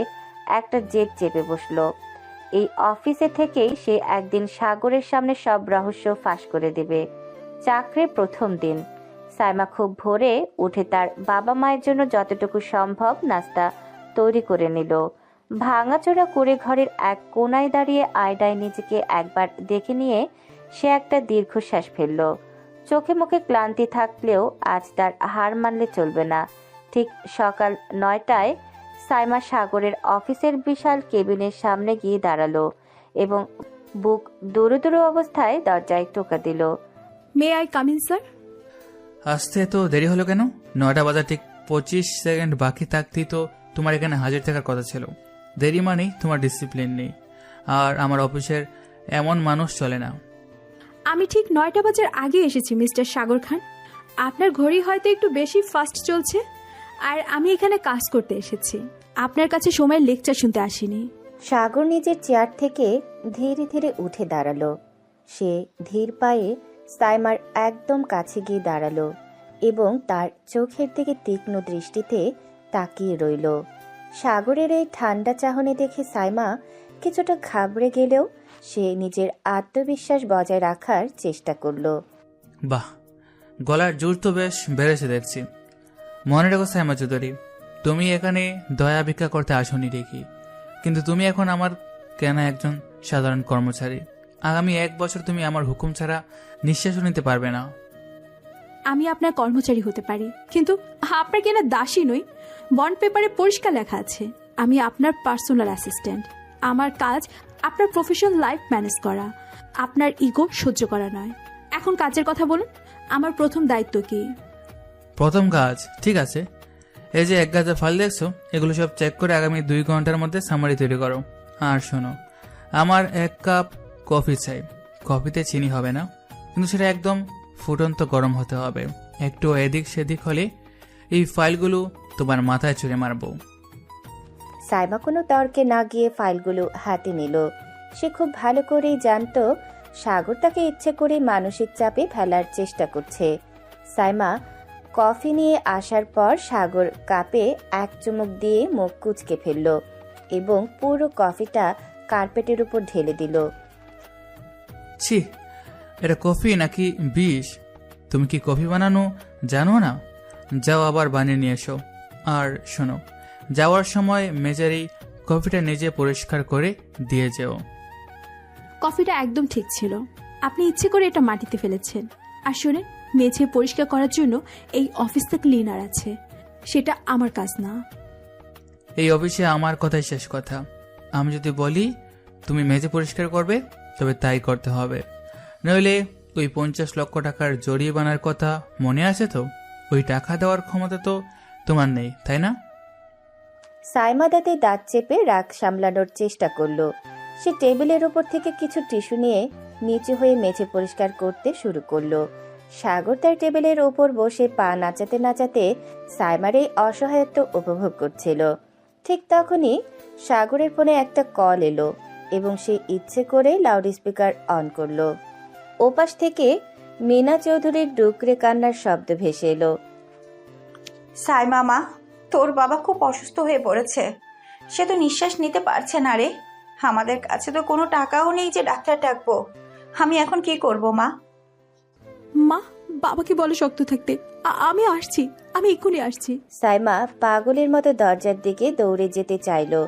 একটা জেদ চেপে বসলো। এই অফিসে থেকেই সে একদিন সাগরের সামনে সব রহস্য ফাঁস করে দেবে। চাকরির প্রথম দিন সাইমা খুব ভোরে উঠে তার বাবা মায়ের জন্য যতটুকু সম্ভব নাস্তা তৈরি করে নিল। ভাঙাচোরা করে ঘরের এক কোনায় দাঁড়িয়ে আয়নায় নিজেকে একবার দেখে নিয়ে সে একটা দীর্ঘশ্বাস ফেলল। চোখে মুখে ক্লান্তি থাকলেও আজ তার হার মানলে চলবে না। ঠিক সকাল 9টায় সাইমা সাগরের অফিসের বিশাল কেবিনের সামনে গিয়ে দাঁড়ালো এবং বুক দূর দূর অবস্থায় দরজায় টোকা দিল। May I come in sir? আসতে তো দেরি হলো কেন? 9টা বাজার ঠিক 25 সেকেন্ড বাকি থাকতেই তো তোমার এখানে হাজির থাকার কথা ছিল। দেরি মানেই তোমার ডিসিপ্লিন নেই, আর আমার অফিসের এমন মানুষ চলে না। আমি ঠিক 9টা বাজার আগে এসেছি মিস্টার সাগর খান। আপনার ঘড়ি হয়তো একটু বেশি ফাস্ট চলছে। আর আমি এখানে কাজ করতে এসেছি, আপনার কাছে সময়ের লেকচার শুনতে আসিনি। সাগর নিজের চেয়ার থেকে ধীরে ধীরে উঠে দাঁড়ালো। সে ধীর পায়ে সাইমার একদম কাছে গিয়ে দাঁড়ালো এবং তার চোখের দিকে তীক্ষ্ণ দৃষ্টিতে তাকিয়ে রইল। সাগরের এই ঠান্ডা চাহনি দেখে সাইমা কিছুটা ঘাবড়ে গেলেও সে নিজের আত্মবিশ্বাস বজায় রাখার চেষ্টা করল। বাহ, গলার জোর তো বেশ বেড়েছে দেখছি। মনে রেখো সাইমা চৌধুরী, তুমি এখানে দয়া ভিক্ষা করতে আসনি দেখি, কিন্তু তুমি এখন আমার কেন একজন সাধারণ কর্মচারী। আগামী 1 বছর তুমি আমার হুকুম ছাড়া নিঃশ্বাসও নিতে পারবে না। আমি আপনার কর্মচারী হতে পারি, কিন্তু আপনার কেনা দাসী নই। বন্ড পেপারে পরিষ্কার লেখা আছে আমি আপনার পার্সোনাল অ্যাসিস্ট্যান্ট। আমার কাজ আপনার প্রফেশনাল লাইফ ম্যানেজ করা, আপনার ইগো সহ্য করা নয়। এখন কাজের কথা বলুন, আমার প্রথম দায়িত্ব কি? প্রথম কাজ ঠিক আছে, এই যে 1000 ফাইল দেখছো, এগুলো সব চেক করে আগামী 2 ঘন্টার মধ্যে সামারি তৈরি করো। আর শোনো, আমার 1 কাপ কফি চাই। কফিতে চিনি হবে না, কিন্তু সেটা একদম ফুটন্ত গরম হতে হবে। একটু এদিক সেদিক হলে এই ফাইলগুলো তোমার মাথায় ছুঁড়ে মারবো। সাইমা কোনো তর্কে না গিয়ে ফাইলগুলো হাতে নিল। সে খুব ভালো করেই জানতো সাগর তাকে ইচ্ছে করে মানসিক চাপে ফেলার চেষ্টা করছে। সাইমা কফি নিয়ে আসার পর সাগর কাপে 1 চুমুক দিয়ে মুখ কুঁচকে ফেলল এবং পুরো কফিটা কার্পেটের উপর ঢেলে দিল। ছি, এটা কফি নাকি বিষ? তুমি কি কফি বানানো জানো না? যাও আবার বানিয়ে নিয়ে এসো। আর শোনো, যাওয়ার সময় মেজের এই কফিটা নিজে পরিষ্কার করে দিয়ে যেও। কফিটা একদম ঠিক ছিল। আপনি ইচ্ছে করে এটা মাটিতে ফেলেছেন। আর শোনেন, মেঝে পরিষ্কার করার জন্য এই অফিসে ক্লিনার আছে, সেটা আমার কাজ না। এই অফিসে আমার কথাই শেষ কথা। আমি যদি বলি তুমি মেঝে পরিষ্কার করবে, তবে তাই করতে হবে। নইলে ওই 50 লক্ষ টাকার জরিমানার কথা মনে আছে তো? ওই টাকা দেওয়ার ক্ষমতা তো তোমার নেই, তাই না? সাইমা দাঁতে দাঁত চেপে রাগ সামলানোর চেষ্টা করলো। সে টেবিলের উপর থেকে কিছু টিস্যু নিয়ে নিচু হয়ে মেঝে পরিষ্কার করতে শুরু করলো। সাগর তার টেবিলের ওপর বসে পা নাচাতে নাচাতে সাইমার এই অসহায়ত্ব উপভোগ করছিল। ঠিক তখনই সাগরের ফোনে একটা কল এলো এবং সে ইচ্ছে করে লাউড স্পিকার অন করলো। ওপাশ থেকে মিনা চৌধুরীর ডুকরে কান্নার শব্দ ভেসে এলো। সাইমা মা, তোর বাবা খুব অসুস্থ হয়ে পড়েছে। সে তো নিঃশ্বাস নিতে পারছে না রে। আমাদের কাছে তো কোনো টাকাও নেই যে ডাক্তার ডাকবো। আমি এখন কি করব মা? মা, বাবাকে বলো শক্ত থাকতে। আমি আসছি, আমি এক্ষুনি আসছি। সাইমা পাগলের মতো দরজার দিকে দৌড়ে যেতে চাইলো,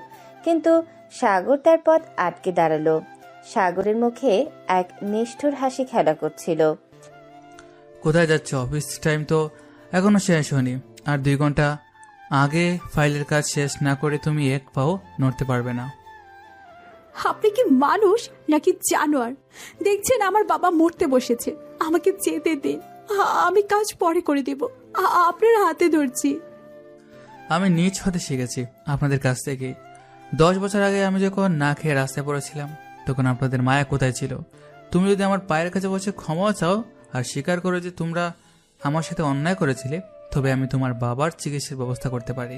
কিন্তু সাগর তার পথ আটকে দাঁড়ালো। সাগরের মুখে এক নিষ্ঠুর হাসি খেলা করছিল। কোথায় যাচ্ছ? অফিস টাইম তো এখনো শেষ হয়নি। আর 2 ঘন্টা আগে ফাইলের কাজ শেষ না করে তুমি 1 পাও নড়তে পারবে না। আপনি কি মানুষ নাকি জানোয়ার? দেখছেন আমার বাবা মরতে বসেছে, আমাকে যেতে দিন। আমি কাজ পরে করে দেব, আপনার হাতে ধরছি। আমি নিজ হতে শিখেছি আপনাদের কাছ থেকে। 10 বছর আগে আমি যখন না খেয়ে রাস্তায় পড়েছিলাম, তখন আপনাদের মায়া কোথায় ছিল? তুমি যদি আমার পায়ের কাছে বসে ক্ষমা চাও আর স্বীকার করো যে তোমরা আমার সাথে অন্যায় করেছিলে, তবে আমি তোমার বাবার চিকিৎসার ব্যবস্থা করতে পারি।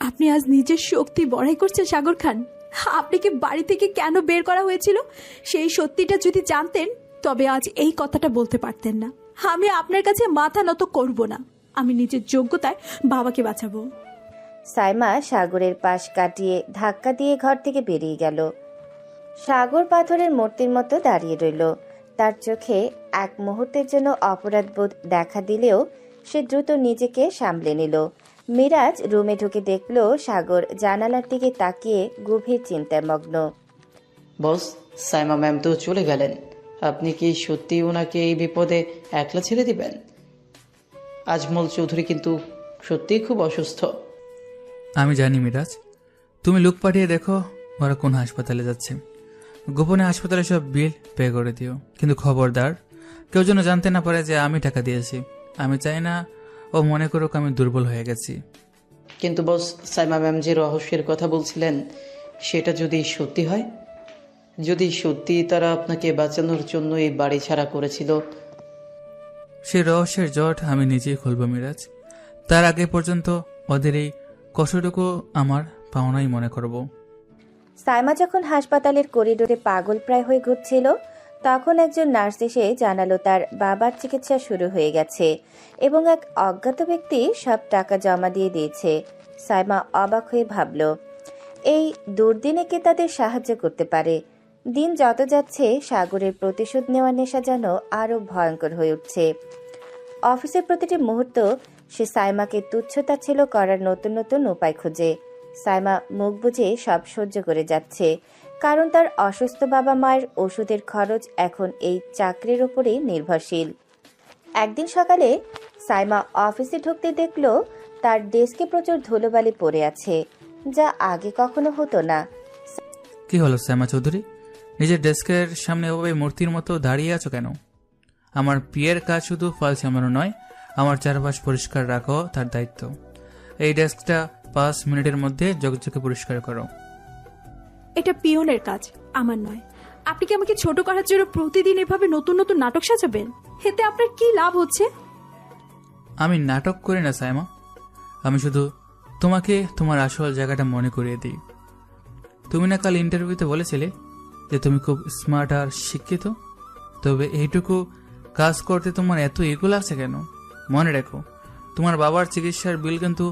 আপনি আজ নিজের শক্তি বড়াই করছেন সাগর খান। আপনাকে বাড়ি থেকে কেন বের করা হয়েছিল সেই সত্যিটা যদি জানতেন, তবে আজ এই কথাটা বলতে পারতেন না। আমি আপনার কাছে মাথা নত করব না। আমি নিজের যোগ্যতায় বাবাকে বাঁচাবো। সাইমা সাগরের পাশ কাটিয়ে ধাক্কা দিয়ে ঘর থেকে বেরিয়ে গেল। সাগর পাথরের মূর্তির মতো দাঁড়িয়ে রইল। তার চোখে এক মুহূর্তের জন্য অপরাধবোধ দেখা দিলেও সে দ্রুত নিজেকে সামলে নিল। মিরাজ রুমে ঢুকে দেখল সাগর জানালার দিকে তাকিয়ে গভীর চিন্তায় মগ্ন। বস, সাইমা ম্যাম তো চলে গেলেন। আপনি কি সত্যি ওনাকে এই বিপদে একলা ছেড়ে দিবেন? আজমল চৌধুরী কিন্তু সত্যিই খুব অসুস্থ। আমি জানি মিরাজ, তুমি লোক পাঠিয়ে দেখো ওরা কোন হাসপাতালে যাচ্ছে। গোপনে হাসপাতালে সব বিল পে করে দিও, কিন্তু খবরদার কেউ যেন জানতে না পারে যে আমি টাকা দিয়েছি। আমি চাই না ও মনে করুক আমি দুর্বল হয়ে গেছি। কিন্তু বস, সাইমা ম্যাম যে রহস্যের কথা বলছিলেন, সেটা যদি সত্যি হয়, যদি সত্যি তারা আপনাকে বাঁচানোর জন্য এই বাড়ি ছাড়া করেছিল, সেই রহস্যের জট আমি নিজেই খুলব মিরাজ। তার আগে পর্যন্ত ওদের এই কষ্টটুকু আমার পাওনাই মনে করব। সাইমা যখন হাসপাতালের করিডোরে পাগল প্রায় হয়ে ঘুরছিল, তখন একজন নার্স এসে জানালো তার বাবার চিকিৎসা শুরু হয়ে গেছে এবং এক অজ্ঞাত ব্যক্তি সব টাকা জমা দিয়ে দিয়েছে। সাইমা অবাক হয়ে ভাবল, এই দুর্দিনে কে তাদের সাহায্য করতে পারে। দিন যত যাচ্ছে সাগরের প্রতিশোধ নেওয়ার নেশা যেন আরো ভয়ঙ্কর হয়ে উঠছে। অফিসের প্রতিটি মুহূর্ত সে সাইমাকে তুচ্ছতাচ্ছিল্য করার নতুন নতুন উপায় খোঁজে। সাইমা মুখ বুজে সব সহ্য করে যাচ্ছে, কারণ তার অসুস্থ বাবা মায়ের ওষুধের খরচ এখন এই চাকরির উপরেই নির্ভরশীল। একদিন সকালে সাইমা অফিসে ঢুকতে দেখল তার ডেস্কে প্রচুর ধুলোবালি পড়ে আছে, যা আগে কখনো হতো না। কি হলো সাইমা চৌধুরী, নিজের ডেস্কের সামনে ওভাবে মূর্তির মতো দাঁড়িয়ে আছো কেন? আমার পিয়ের কাজ শুধু ফাইল সামলানো নয়, আমার চারপাশ পরিষ্কার রাখো তার দায়িত্ব। এই ডেস্কটা 5 মিনিটের মধ্যে ঝকঝকে পরিষ্কার করো। এটা পিয়নের কাজ, আমার নয়। আপনি কি আমাকে ছোট করার জন্য প্রতিদিন এভাবে নতুন নতুন নাটক সাজাবেন? এতে আপনার কি লাভ হচ্ছে? আমি নাটক করি না সাইমা, আমি শুধু তোমাকে তোমার আসল জায়গাটা মনে করিয়ে দিই। তুমি না কাল ইন্টারভিউতে বলেছিলে যে তুমি খুব স্মার্ট আর শিক্ষিত, তবে এইটুকু কাজ করতে তোমার এত ইগো লাগছে কেন? মনে রেখো, তোমার বাবার চিকিৎসার বিল কিন্তু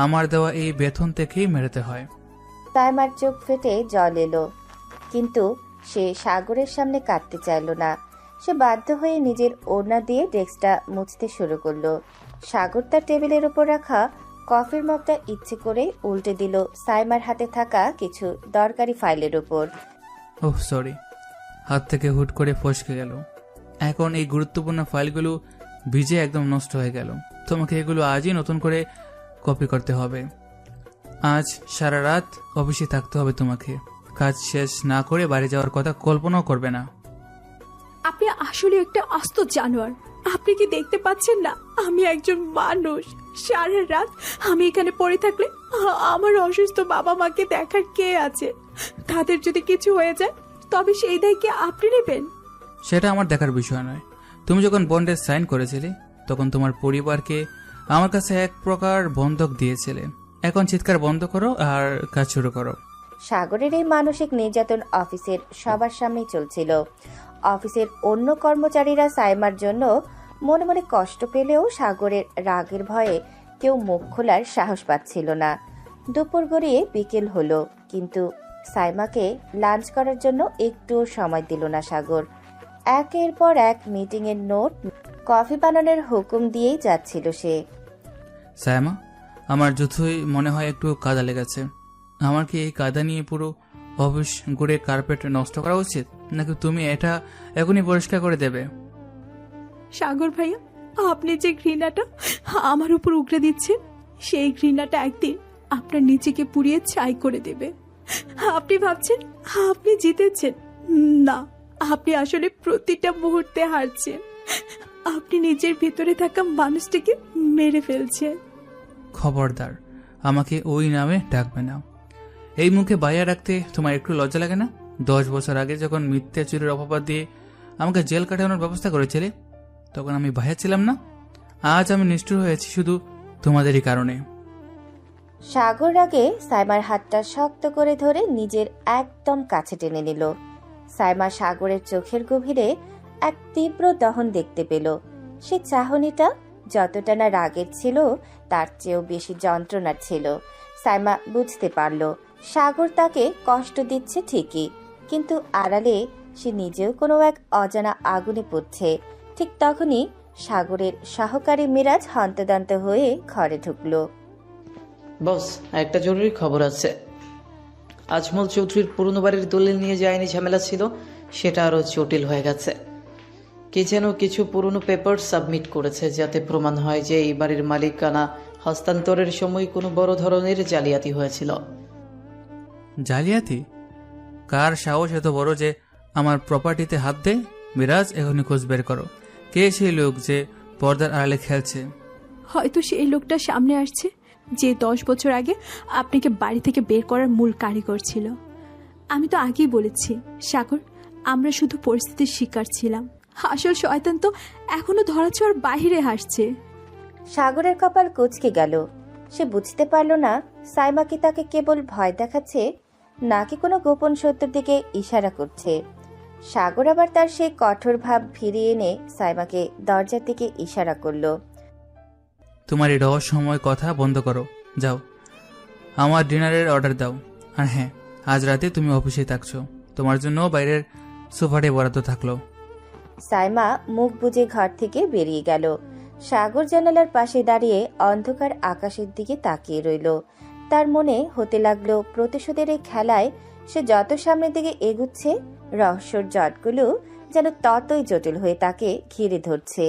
আমার দেওয়া এই বেতন থেকেই মেটাতে হয়। সাইমার চোখ ফেটে জল এলো, কিন্তু সে সাগরের সামনে কাঁদতে চাইল না। সে বাধ্য হয়ে নিজের ওড়না দিয়ে ডেস্কটা মুছতে শুরু করলো। সাগর তার টেবিলের উপর রাখা কফির মগটা ইচ্ছে করে উল্টে দিল সাইমার হাতে থাকা কিছু দরকারি ফাইলের উপর। ওহ সরি, হাত থেকে হুট করে ফসকে গেল। এখন এই গুরুত্বপূর্ণ ফাইলগুলো ভিজে একদম নষ্ট হয়ে গেল। তোমাকে এগুলো আজই নতুন করে কপি করতে হবে। আজ সারা রাত অফিসে থাকতে হবে তোমাকে। কাজ শেষ না করে বাড়ি যাওয়ার কথা কল্পনাও করবে না। আপনি আসলে একটা আস্ত জানোয়ার। আপনি কি দেখতে পাচ্ছেন না আমি একজন মানুষ? সারা রাত আমি এখানে পড়ে থাকলে আমার অসুস্থ বাবা মাকে দেখার কে আছে? তাদের যদি কিছু হয়ে যায় তবে সেই দায় কি আপনি নেবেন? সেটা আমার দেখার বিষয় নয়। তুমি যখন বন্ডে সাইন করেছিলে তখন তোমার পরিবারকে আমার কাছে এক প্রকার বন্ধক দিয়েছিলে। এখন চিৎকার বন্ধ করো আর কাজ শুরু করো। সাগরের এই মানসিক নির্যাতন অফিসের সবার সামনেই চলছিল। অফিসের অন্য কর্মচারীরা সাইমার জন্য মনে মনে কষ্ট পেলেও সাগরের রাগের ভয়ে কেউ মুখ খোলার সাহস পাচ্ছিল না। দুপুর গড়িয়ে বিকেল হলো, কিন্তু সাইমাকে লাঞ্চ করার জন্য একটুও সময় দিল না সাগর। একের পর এক মিটিংয়ের নোট, কফি বানানোর হুকুম দিয়েই যাচ্ছিল সে। সাইমা, আমার যতই মনে হয় একটু কাদা লেগেছে। আমার কি এই কাদা নিয়ে পুরো অফিস ঘুরে কার্পেট নষ্ট করা উচিত, নাকি তুমি এটা এখনই পরিষ্কার করে দেবে? সাগর ভাইয়া, আপনি যে ঘৃণাটা আমার উপর উগরে দিচ্ছেন, সেই ঘৃণাটা একদিন আপনার নিজেকে পুড়িয়ে ছাই করে দেবে। আপনি ভাবছেন আপনি জিতেছেন, না, আপনি আসলে প্রতিটা মুহূর্তে হারছেন। আপনি নিজের ভিতরে থাকা মানুষটিকে মেরে ফেলছেন। খবরদার, আমাকে ওই নামে ডাকবে না। এই মুখে বাইরে রাখতে তোমার একটু লজ্জা লাগে না? 10 বছর আগে যখন মিথ্যে চুরির অপবাদ দিয়ে আমাকে জেল কাটানোর ব্যবস্থা করেছিলে, তখন আমি ভাইয়া ছিলাম না? আজ আমি নিষ্ঠুর হয়েছি শুধু তোমাদেরই কারণে। সাগর আগে সাইমার হাতটা শক্ত করে ধরে নিজের একদম কাছে টেনে নিল। সাইমা সাগরের চোখের গভীরে এক তীব্র দহন দেখতে পেল। সে চাহনিটা যতটা না রাগের ছিল, তার চেয়েও বেশি যন্ত্রণার ছিল। সাইমা বুঝতে পারল সাগর তাকে কষ্ট দিচ্ছে ঠিকই, কিন্তু আড়ালে সে নিজেও কোনো এক অজানা আগুনে পুড়ছে। ঠিক তখনই সাগরের সহকারী মিরাজ হন্তদন্ত হয়ে ঘরে ঢুকল। বস, একটা জরুরি খবর আছে। আজমল চৌধুরীর পুরনো বাড়ির দলিল নিয়ে যে আইনি ঝামেলা ছিল, সেটা আরও জটিল হয়ে গেছে। কি যেন কিছু পুরনো পেপার সাবমিট করেছে, যাতে প্রমাণ হয় যে এই বাড়ির মালিকানা হস্তান্তরের সময় কোনো বড় ধরনের জালিয়াতি হয়েছিল। জালিয়াতি? কার সাহস এত বড় যে আমার প্রপার্টিতে হাত দেয়? মিরাজ, এখনই খোঁজ বের করো। কে সেই লোক যে পর্দার আড়ালে খেলছে? হয়তো সেই লোকটা সামনে আসছে যে 10 বছর আগে আপনাকে বাড়ি থেকে বের করার মূল কারিগর ছিল। আমি তো আগেই বলেছি সাগর, আমরা শুধু পরিস্থিতির শিকার ছিলাম। আসল শয়তান তো এখনো ধরাছোঁয়ার বাইরে হাসছে। সাগরের কপাল কুঁচকে গেল। সে বুঝতে পারল না সাইমা কি তাকে কেবল ভয় দেখাচ্ছে, নাকি কোনো গোপন সত্যের দিকে ইশারা করছে। সাগর আবার তার সেই কঠোর ভাব ফিরিয়ে এনে সাইমাকে দরজার দিকে ইশারা করল। তোমার এই রহস্যময় কথা বন্ধ করো, যাও আমার ডিনারের অর্ডার দাও। আর হ্যাঁ, আজ রাতে তুমি অফিসে থাকছো, তোমার জন্য বাইরের সোফাটে বরাদ্দ থাকলো। সাইমা মুখ বুজে ঘর থেকে বেরিয়ে গেল। সাগর জানালার পাশে দাঁড়িয়ে অন্ধকার আকাশের দিকে তাকিয়ে রইল। তার মনে হতে লাগলো প্রতিশোধের এই খেলায় সে যত সামনের দিকে এগুচ্ছে, রহস্যর জটগুলো যেন ততই জটিল হয়ে তাকে ঘিরে ধরছে।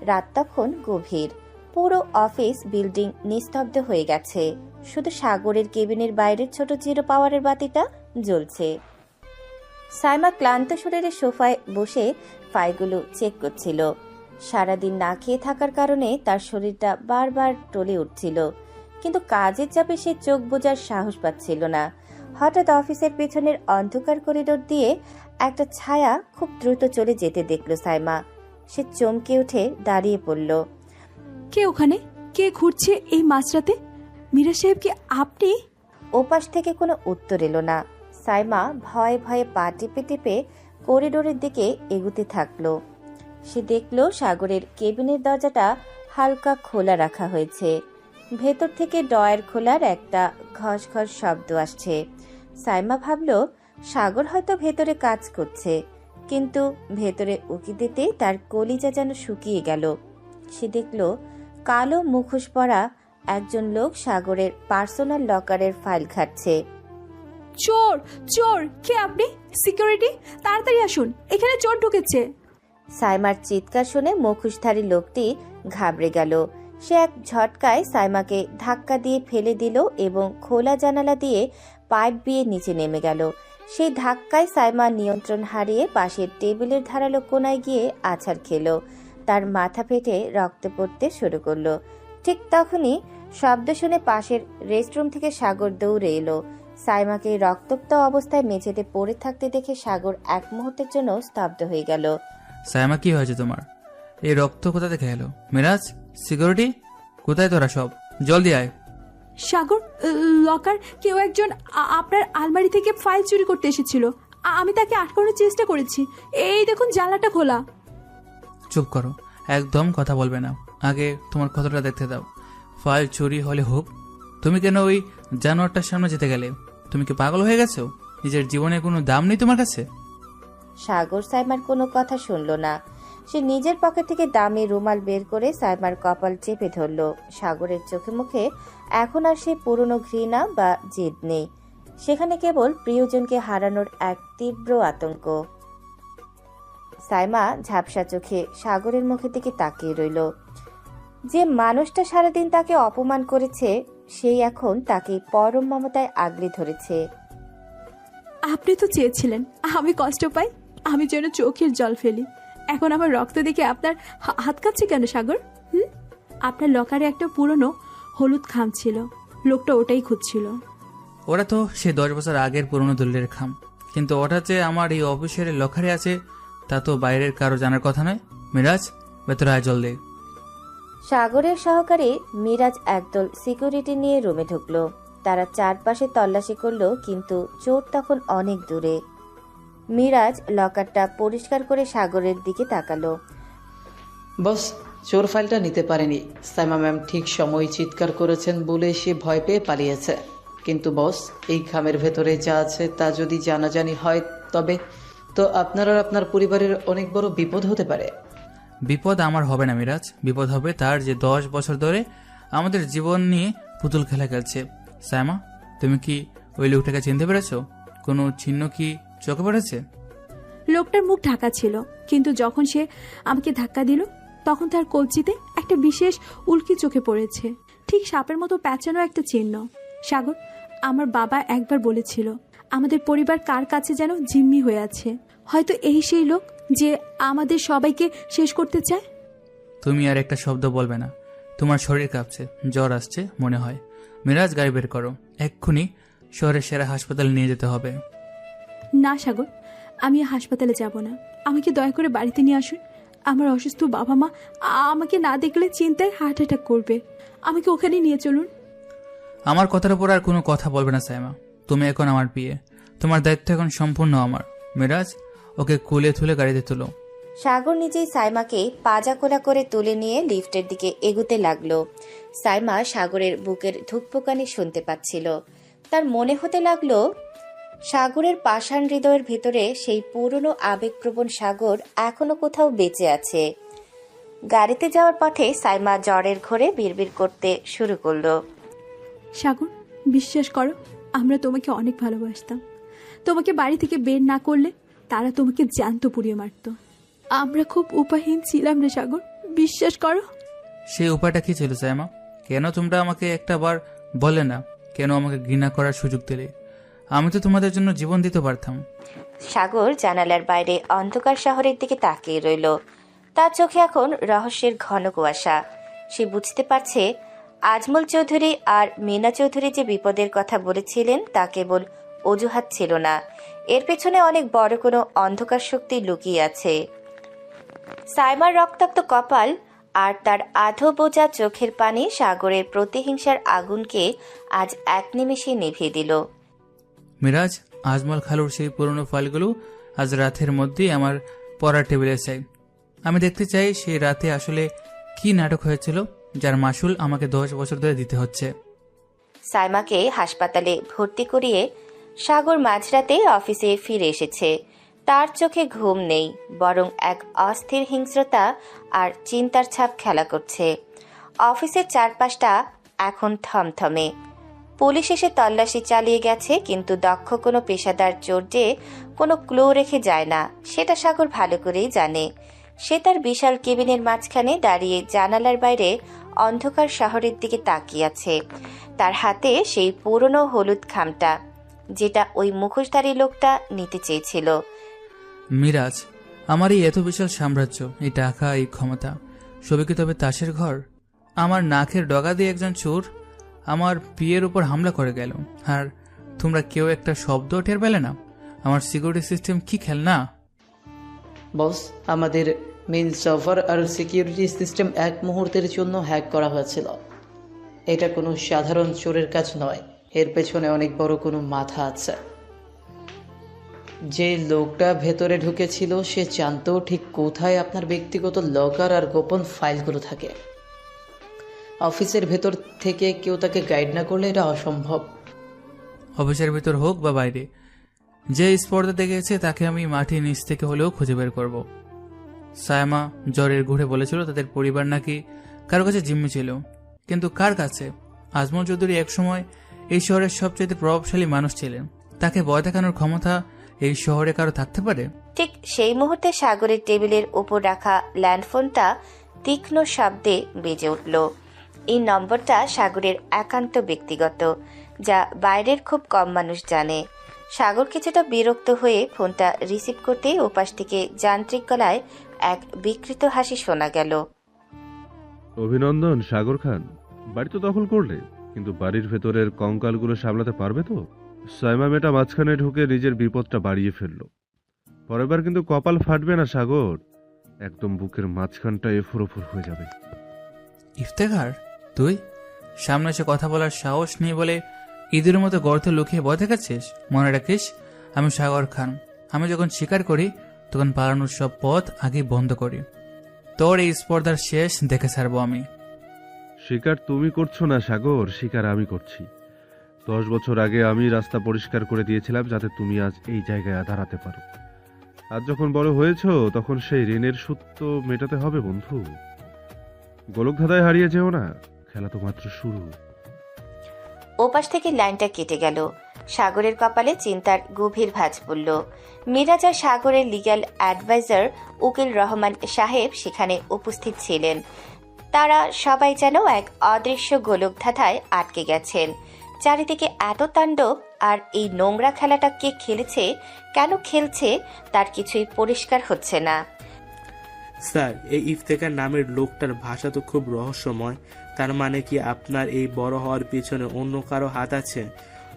রাত তখন গভীর। পুরো অফিস বিল্ডিং নিস্তব্ধ হয়ে গেছে। শুধু সাগরের কেবিনের বাইরের ছোট জিরো পাওয়ারের বাতিটা জ্বলছে। সাইমা ক্লান্ত শরীরে সোফায় বসে ফাইলগুলো চেক করছিল। সারাদিন না খেয়ে থাকার কারণে তার শরীরটা বারবার টলে উঠছিল, কিন্তু কাজের চাপে সে চোখ বোঝার সাহস পাচ্ছিল না। হঠাৎ অফিসের পেছনের অন্ধকার করিডোর দিয়ে একটা ছায়া খুব দ্রুত চলে যেতে দেখল সাইমা। সে চমকে উঠে দাঁড়িয়ে পড়ল। কে ওখানে? কে ঘুরছে এই মাঝরাতে? মীরা সাহেব কি আপনি? ওপাশ থেকে কোনো উত্তর এলো না। সাইমা ভয়ে ভয়ে পা টিপে টিপে করিডোরের দিকে এগুতে থাকলো। সে দেখল সাগরের কেবিনের দরজাটা হালকা খোলা রাখা হয়েছে। ভেতর থেকে ড্রয়ার খোলার একটা ঘস ঘস শব্দ আসছে। সাইমা ভাবল সাগর হয়তো ভেতরে কাজ করছে, কিন্তু ভেতরে উকি দিতে তার কলিজা যেন শুকিয়ে গেল। সে দেখল কালো মুখোশ পরা একজন লোক সাগরের পার্সোনাল লকারের ফাইল ঘাটছে। চোর! চোর! কে আপনি? সিকিউরিটি, তাড়াতাড়ি আসুন, এখানে চোর ঢুকেছে। সাইমার চিৎকার শুনে মুখোশধারী লোকটি ঘাবড়ে গেল। সে এক ঝটকায় সাইমাকে ধাক্কা দিয়ে ফেলে দিল এবং খোলা জানালা দিয়ে পাইপ বিয়ে নিচে নেমে গেল। সেই ধাক্কায় সাইমা নিয়ন্ত্রণ হারিয়ে পাশের টেবিলের ধারালো কোনায় গিয়ে আছাড় খেল। তার মাথা ফেটে রক্ত পড়তে শুরু করলো। ঠিক তখনই শব্দ শুনে পাশের রেস্টরুম থেকে সাগর দৌড়ে এলো। সাইমাকে রক্তাক্ত অবস্থায় মেঝেতে পড়ে থাকতে দেখে সাগর এক মুহূর্তের জন্য স্তব্ধ হয়ে গেল। সাইমা, কি হয়েছে তোমার? এই রক্ত কোথা থেকে এলো? মিরাজ, সিকিউরিটি, কোথায় তোরা সব? জলদি আয়। সাগর, লকার কেউ একজন আপনার আলমারি থেকে ফাইল চুরি করতে এসেছিল। আমি তাকে আটকানোর চেষ্টা করেছি। এই দেখুন, জানলাটা খোলা। চুপ করো, একদম কথা বলবে না। আগে তোমার কথাটা দেখতে দাও। ফাইল চুরি হলে হোক, তুমি কেন ওই জানোয়ারটার সামনে যেতে গেলে? তুমি কি পাগল হয়ে গেছো? নিজের জীবনে কোনো দাম নেই তোমার কাছে? সাগর সাইমার কোনো কথা শুনল না। সে নিজের পকেট থেকে দামি রুমাল বের করে সাইমার কপাল চেপে ধরল। সাগরের চোখে মুখে এখন আর সেই পুরনো ঘৃণা বা জেদ নেই, সেখানে কেবল প্রিয়জনকে হারানোর এক তীব্র আতঙ্ক। সাইমা ঝাপসা চোখে সাগরের মুখের দিকে তাকিয়ে রইল। যে মানুষটা সারাদিন তাকে অপমান করেছে, সেই এখন তাকে পরম মমতায় আগলে ধরেছে। আপনি তো চেয়েছিলেন আমি কষ্ট পাই, আমি যেন চোখের জল ফেলি। এখন আমার রক্ত দেখে আপনার হাত কাঁপছে কেন সাগর? আপনার লকারে একটা পুরনো হলুদ খাম ছিল, লোকটা ওটাই খুঁজছিল। ওরা তো সে 10 বছর আগের পুরনো দলিলের খাম, কিন্তু ওটা যে আমার এই অফিসের লকারে আছে তা তো বাইরের কারো জানার কথা নয়। মিরাজ, ভেতরে আয় জলদি। সাগরের সহকারে মিরাজ একদল সিকিউরিটি নিয়ে রুমে ঢুকলো। তারা চারপাশে তল্লাশি করলো, কিন্তু চোর তখন অনেক দূরে। মিরাজ লকারটা পরিষ্কার করে সাগরের দিকে তাকালো। বস, চোর ফাইলটা নিতে পারেনি। সাইমা ম্যাম ঠিক সময় চিৎকার করেছেন বলে সে ভয় পেয়ে পালিয়েছে। কিন্তু বস, এই খামের ভেতরে যা আছে তা যদি জানাজানি হয় তবে তো আপনার আর আপনার পরিবারের অনেক বড় বিপদ হতে পারে। বিপদ আমার হবে না মিরাজ, বিপদ হবে তার যে 10 বছর ধরে আমাদের জীবন নিয়ে পুতুল খেলা খেলছে। সাইমা, তুমি কি ওই লোকটাকে চিনতে পেরেছো? কোনো চিহ্ন কি চোখে পড়েছে? লোকটার মুখ ঢাকা ছিল, কিন্তু যখন সে আমাকে ধাক্কা দিল তখন তার কবজিতে একটা বিশেষ উল্কি চোখে পড়েছে, ঠিক সাপের মতো প্যাঁচানো একটা চিহ্ন। সাগর, আমার বাবা একবার বলেছিল আমাদের পরিবার কার কাছে যেন জিম্মি হয়ে আছে। হয়তো এই সেই লোক যে আমাদের সবাইকে শেষ করতে চায়। তুমি আর একটা শব্দ বলবে না। তোমার শরীর কাঁপছে, জ্বর আসছে মনে হয়। মিরাজ, গাড়ি বের করো, এক্ষুনি শহরের সেরা হাসপাতালে নিয়ে যেতে হবে। না সাগর, আমি হাসপাতালে যাব না। আমাকে দয়া করে বাড়িতে নিয়ে আসুন। আমার অসুস্থ বাবা মা আমাকে না দেখলে চিন্তায় হার্ট অ্যাটাক করবে। আমাকে ওখানে নিয়ে চলুন। আমার কথার উপর আর কোনো কথা বলবে না সাইমা। তুমি এখন আমার বিয়ে, তোমার দায়িত্ব এখন সম্পূর্ণ আমার। মিরাজ, ওকে কুলে তুলে গাড়িতে তুলো। সাগর নিজেই সাইমাকে পাজা কোলা করে তুলে নিয়ে লিফটের দিকে এগুতে লাগলো। সাইমা সাগরের বুকের ধুকপুকানি শুনতে পাচ্ছিল। তার মনে হতে লাগলো সাগরের পাষাণ হৃদয়ের ভেতরে সেই পুরনো আবেগপ্রবণ সাগর এখনো কোথাও বেঁচে আছে। গাড়িতে যাওয়ার পথে সাইমা জ্বরের ঘোরে বিড়বিড় করতে শুরু করলো। সাগর, বিশ্বাস করো, আমরা তোমাকে অনেক ভালোবাসতাম। তোমাকে বাড়ি থেকে বের না করলে তারা তোমাকে জ্যান্ত পুড়িয়ে মারত। আমরা খুব উপায়হীন ছিলাম রে সাগর, বিশ্বাস করো। সেই উপায়টা কি ছিল সাইমা? কেন তোমরা আমাকে একটা বার বলে না? কেন আমাকে ঘৃণা করার সুযোগ দিলে? আমি তো তোমাদের জন্য জীবন দিতে পারতাম। সাগর জানালার বাইরে অন্ধকার শহরের দিকে তাকিয়ে রইল। তার চোখে এখন রহস্যের ঘন কুয়াশা। সে বুঝতে পারছে আজমল চৌধুরী আর মিনা চৌধুরী যে বিপদের কথা বলেছিলেন তা কেবল অজুহাত ছিল না, এর পেছনে অনেক বড় কোনো অন্ধকার শক্তি লুকিয়ে আছে। সাইমার রক্তাক্ত কপাল আর তার আধো বোঝা চোখের পানি সাগরের প্রতিহিংসার আগুনকে আজ এক নিমেষে নিভিয়ে দিল। মিরাজ, আজমল খালুর সেই পুরনো ফাইলগুলো আজ রাতের মধ্যেই আমার পড়ার টেবিলে চাই। আমি দেখতে চাই সেই রাতে আসলে কি নাটক হয়েছিল যার মাসুল আমাকে 10 বছর ধরে দিতে হচ্ছে। সাইমাকে হাসপাতালে ভর্তি করিয়ে সাগর মাঝরাতে অফিসে ফিরে এসেছে। তার চোখে ঘুম নেই, বরং এক অস্থির হিংস্রতা আর চিন্তার ছাপ খেলা করছে। অফিসের চারপাশটা এখন থমথমে। পুলিশ এসে তল্লাশি চালিয়ে গেছে, কিন্তু দক্ষ কোনো পেশাদার চোর যে কোনো ক্লু রেখে যায় না সেটা সাগর ভালো করেই জানে। সে তার বিশাল কেবিনের মাঝখানে দাঁড়িয়ে জানালার বাইরে অন্ধকার শহরের দিকে তাকিয়ে আছে। তার হাতে সেই পুরনো হলুদ খামটা যেটা ওই মুখোশধারী লোকটা নিতে চেয়েছিল। মিরাজ, আমার এই এত বিশাল সাম্রাজ্য, এই টাকা, এই ক্ষমতা, সবই কি তবে তাসের ঘর? আমার নাকের ডগা দিয়ে একজন চোর আমার বিয়ের উপর হামলা করে গেল, আর তোমরা কেউ একটা শব্দ টের পেলে না? আমার সিকিউরিটি সিস্টেম কি খেলনা? বস, আমাদের মেইন সার্ভার আর সিকিউরিটি সিস্টেম এক মুহূর্তের জন্য হ্যাক করা হয়েছিল। এটা কোনো সাধারণ চোরের কাজ নয়, এর পেছনে অনেক বড় কোনো মাথা আছে। যে লোকটা ভেতরে ঢুকেছিল সে জানতো ঠিক কোথায় আপনার ব্যক্তিগত লকার আর গোপন ফাইলগুলো থাকে। অফিসের ভেতর থেকে কেউ তাকে গাইড না করলে এটা অসম্ভব। অফিসের ভিতর হোক বা বাইরে, যে স্পর্ধা দেখেছে তাকে আমি মাটির নিচ থেকে হলেও খুঁজে বের করব। সায়মা জ্বরের ঘুরে বলেছিল তাদের পরিবার নাকি কারো কাছে জিম্মি ছিল, কিন্তু কার কাছে? আজমল চৌধুরী একসময় এই শহরের সবচেয়ে প্রভাবশালী মানুষ ছিলেন, তাকে ভয় দেখানোর ক্ষমতা এই শহরে কারো থাকতে পারে? ঠিক সেই মুহূর্তে সাগরের টেবিলের উপর রাখা ল্যান্ডফোনটা তীক্ষ্ণ শব্দে বেজে উঠল। এই নম্বরটা সাগরের একান্ত ব্যক্তিগত, যা বাইরের খুব কম মানুষ জানে। সাগর কিছুটা বিরক্ত হয়ে ফোনটা রিসিভ করতে ওপাশ থেকে যান্ত্রিক গলায় এক বিকৃত হাসি শোনা গেল। অভিনন্দন সাগর খান, বাড়ি তো দখল করলে, কিন্তু বাড়ির ভেতরের কঙ্কালগুলো সামলাতে পারবে তো? সাইমা মেয়েটা মাঝখানে ঢুকে নিজের বিপদটা বাড়িয়ে ফেললো। পরের বার কিন্তু কপাল ফাটবে না সাগর, একদম বুকের মাঝখানটা এফুরোফুর হয়ে যাবে। ইফতেখার, তুই সামনে এসে কথা বলার সাহস নেই বলে ঈদের মতো গর্তে লুকিয়ে ভয় দেখাচ্ছিস? মনে রাখিস, আমি সাগর খান। আমি যখন শিকার করি তখন পালানোর সব পথ আগে বন্ধ করি। তোর এই স্পর্ধার শেষ দেখে ছাড়বো আমি। শিকার তুমি করছো না সাগর, শিকার আমি করছি। 10 বছর আগে আমি রাস্তা পরিষ্কার করে দিয়েছিলাম যাতে তুমি আজ এই জায়গায় দাঁড়াতে পারো। আজ যখন বড় হয়েছ তখন সেই ঋণের সুদ তো মেটাতে হবে বন্ধু। গোলক ধাঁধায় হারিয়ে যেও না, খেলা তো মাত্র শুরু। ওপাশ থেকে লাইনটা কেটে গেল। সাগরের কপালে চিন্তার গভীর ভাঁজ পড়ল। মিরাজ আর সাগরের লিগ্যাল অ্যাডভাইজার উকিল রহমান সাহেব সেখানে উপস্থিত ছিলেন। তারা সবাই যেন এক অদৃশ্য গোলকধাঁধায় আটকে গেছেন। চারিদিকে এত তাণ্ডব, আর এই নোংরা খেলাটা কে খেলেছে, কেন খেলছে, তার কিছুই পরিষ্কার হচ্ছে না। স্যার, এই ইফতেখার নামের লোকটার ভাষা তো খুব রহস্যময়। তার মানে কি আপনার এই বড় হওয়ার পিছনে অন্য কারো হাত আছে?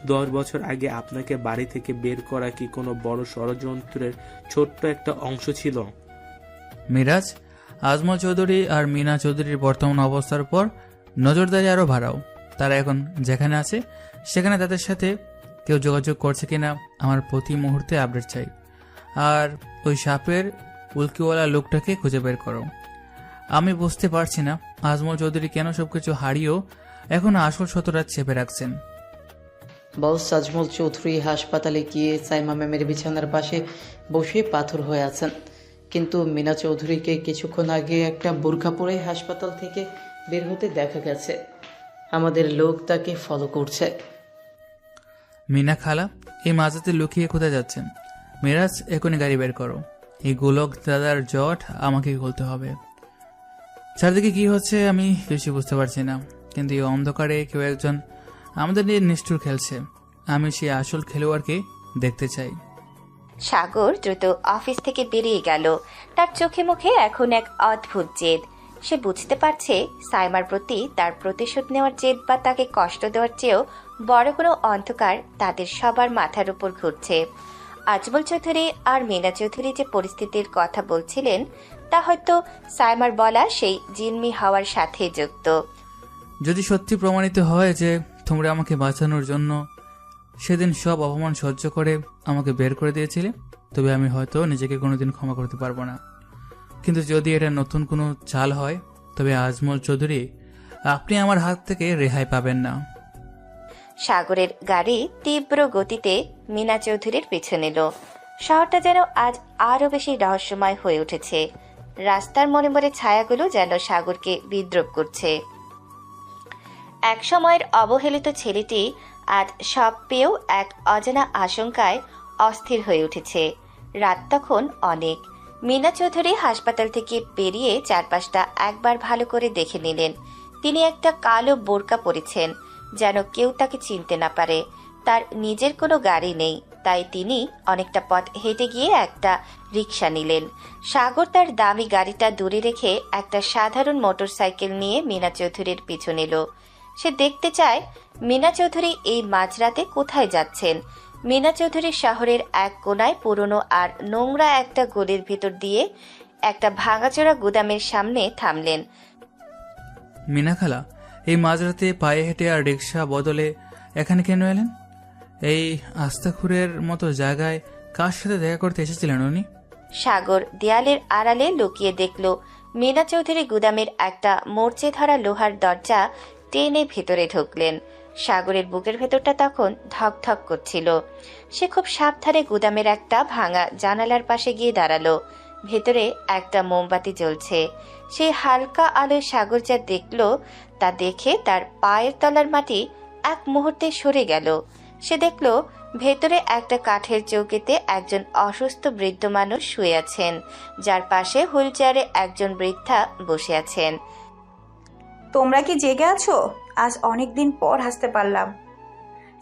10 বছর আগে আপনাকে বাড়ি থেকে বের করা কি কোনো বড় ষড়যন্ত্রের ছোট্ট একটা অংশ ছিল? মিরাজ, আজমল চৌধুরী আর মিনা চৌধুরীর বর্তমান অবস্থার পর নজরদারি আরও বাড়াও। তারা এখন যেখানে আছে সেখানে তাদের সাথে কেউ যোগাযোগ করছে কিনা আমার প্রতি মুহূর্তে আপডেট চাই। আর ওই সাপের উল্কিওয়ালা লোকটাকে খুঁজে বের করো। আমি বুঝতে পারছি না আজমল চৌধুরী কেন সবকিছু হারিয়েও এখন আসল সতরা চেপে রাখছেন। বস, আজমল চৌধুরী হাসপাতালে গিয়ে সাইমা ম্যামের বিছানার পাশে বসে পাথর হয়ে আছেন, কিন্তু মিনা চৌধুরীকে কিছুক্ষণ আগে একটা বোরখা পরে হাসপাতাল থেকে বের হতে দেখা গেছে। আমাদের লোক তাকে ফলো করছে। মিনা খালা এই মাঝাতে লুকিয়ে কোথায় যাচ্ছেন? মিরাজ, এখনই গাড়ি বের করো। এই গোলক দাদার জট আমাকে খুলতে হবে। চারদিকে কি হচ্ছে আমি বেশি বুঝতে পারছি না, কিন্তু এই অন্ধকারে কেউ একজন আমাদের নিয়ে নিষ্ঠুর খেলছে। আমি সেই আসল খেলোয়াড়কে দেখতে চাই। সাগর দ্রুত অফিস থেকে বেরিয়ে গেল। তার চোখে মুখে এখন এক অদ্ভুত জেদ। সে বুঝতে পারছে সাইমার প্রতি তার প্রতিশোধ নেওয়ার জেদ বা তাকে কষ্ট দেওয়ার চেয়েও বড় কোনো অন্ধকার তাদের সবার মাথার উপর ঘুরছে। আজমল চৌধুরী আর মিনা চৌধুরী যে পরিস্থিতির কথা বলছিলেন তা হয়তো সাইমার বলা সেই জিম্মি হওয়ার সাথে যুক্ত। যদি সত্যি প্রমাণিত হয় যে তোমরা আমাকে বাঁচানোর জন্য সেদিন সব অপমান সহ্য করে আমাকে বের করে দিয়েছিলে, তবে আমি হয়তো নিজেকে কোনোদিন ক্ষমা করতে পারবো না। কিন্তু যদি এটা নতুন কোনো চাল হয়, তবে আজমল চৌধুরী, আপনি আমার হাত থেকে রেহাই পাবেন না। সাগরের গাড়ি তীব্র গতিতে মিনা চৌধুরীর পিছু নিল। শহরটা যেন আজ আরো বেশি রহস্যময় হয়ে উঠেছে। রাস্তার মনে মনে ছায়াগুলো যেন সাগরকে বিদ্রুপ করছে। এক সময়ের অবহেলিত ছেলেটি আজ সব পেয়েও এক অজানা আশঙ্কায় অস্থির হয়ে উঠেছে। রাত তখন অনেক। মিনা চৌধুরী হাসপাতাল থেকে বেরিয়ে চারপাশটা একবার ভালো করে দেখে নিলেন। তিনি একটা কালো বোরকা পরেছেন, যেন কেউ তাকে চিনতে না পারে। তার নিজের কোনো গাড়ি নেই, তাই তিনি অনেকটা পথ হেঁটে গিয়ে একটা রিক্সা নিলেন। সাগর তার দামি গাড়িটা দূরে রেখে একটা সাধারণ মোটরসাইকেল নিয়ে মিনা চৌধুরীর পিছু নিল। সে দেখতে চায় মিনা চৌধুরী এই মাঝরাতে কোথায় যাচ্ছেন। মিনা চৌধুরী শহরের এক কোনায় পুরনো আর নোংরা একটা গলির ভিতর দিয়ে একটা ভাঙাচোরা গুদামের সামনে থামলেন। মিনা খালা, এই মাঝরাতে পায়ে হেঁটে আর রিক্সা বদলে এখানে কেন এলেন? এই আস্তাখুরের মতো জায়গায় কার সাথে দেখা করতে এসেছিলেন উনি? সাগর দেয়ালের আড়ালে লুকিয়ে দেখল মিনা চৌধুরী গুদামের একটা মরচে ধরা লোহার দরজা টেনে ভেতরে ঢুকলেন। সাগরের বুকের ভেতরটা তখন ধকধক করছিল। সে খুব সাবধানে গুদামের একটা ভাঙা জানালার পাশে গিয়ে দাঁড়ালো। ভেতরে একটা মোমবাতি জ্বলছে। সেই হালকা আলোয় সাগর যা দেখল তা দেখে তার পায়ের তলার মাটি এক মুহূর্তে সরে গেল। সে দেখল ভেতরে একটা কাঠের চৌকিতে একজন অসুস্থ বৃদ্ধ মানুষ শুয়ে আছেন, যার পাশে হুইল চেয়ারে একজন বৃদ্ধা বসে আছেন। তোমরা কি জেগে আছো? আজ অনেকদিন পর হাসতে পারলাম।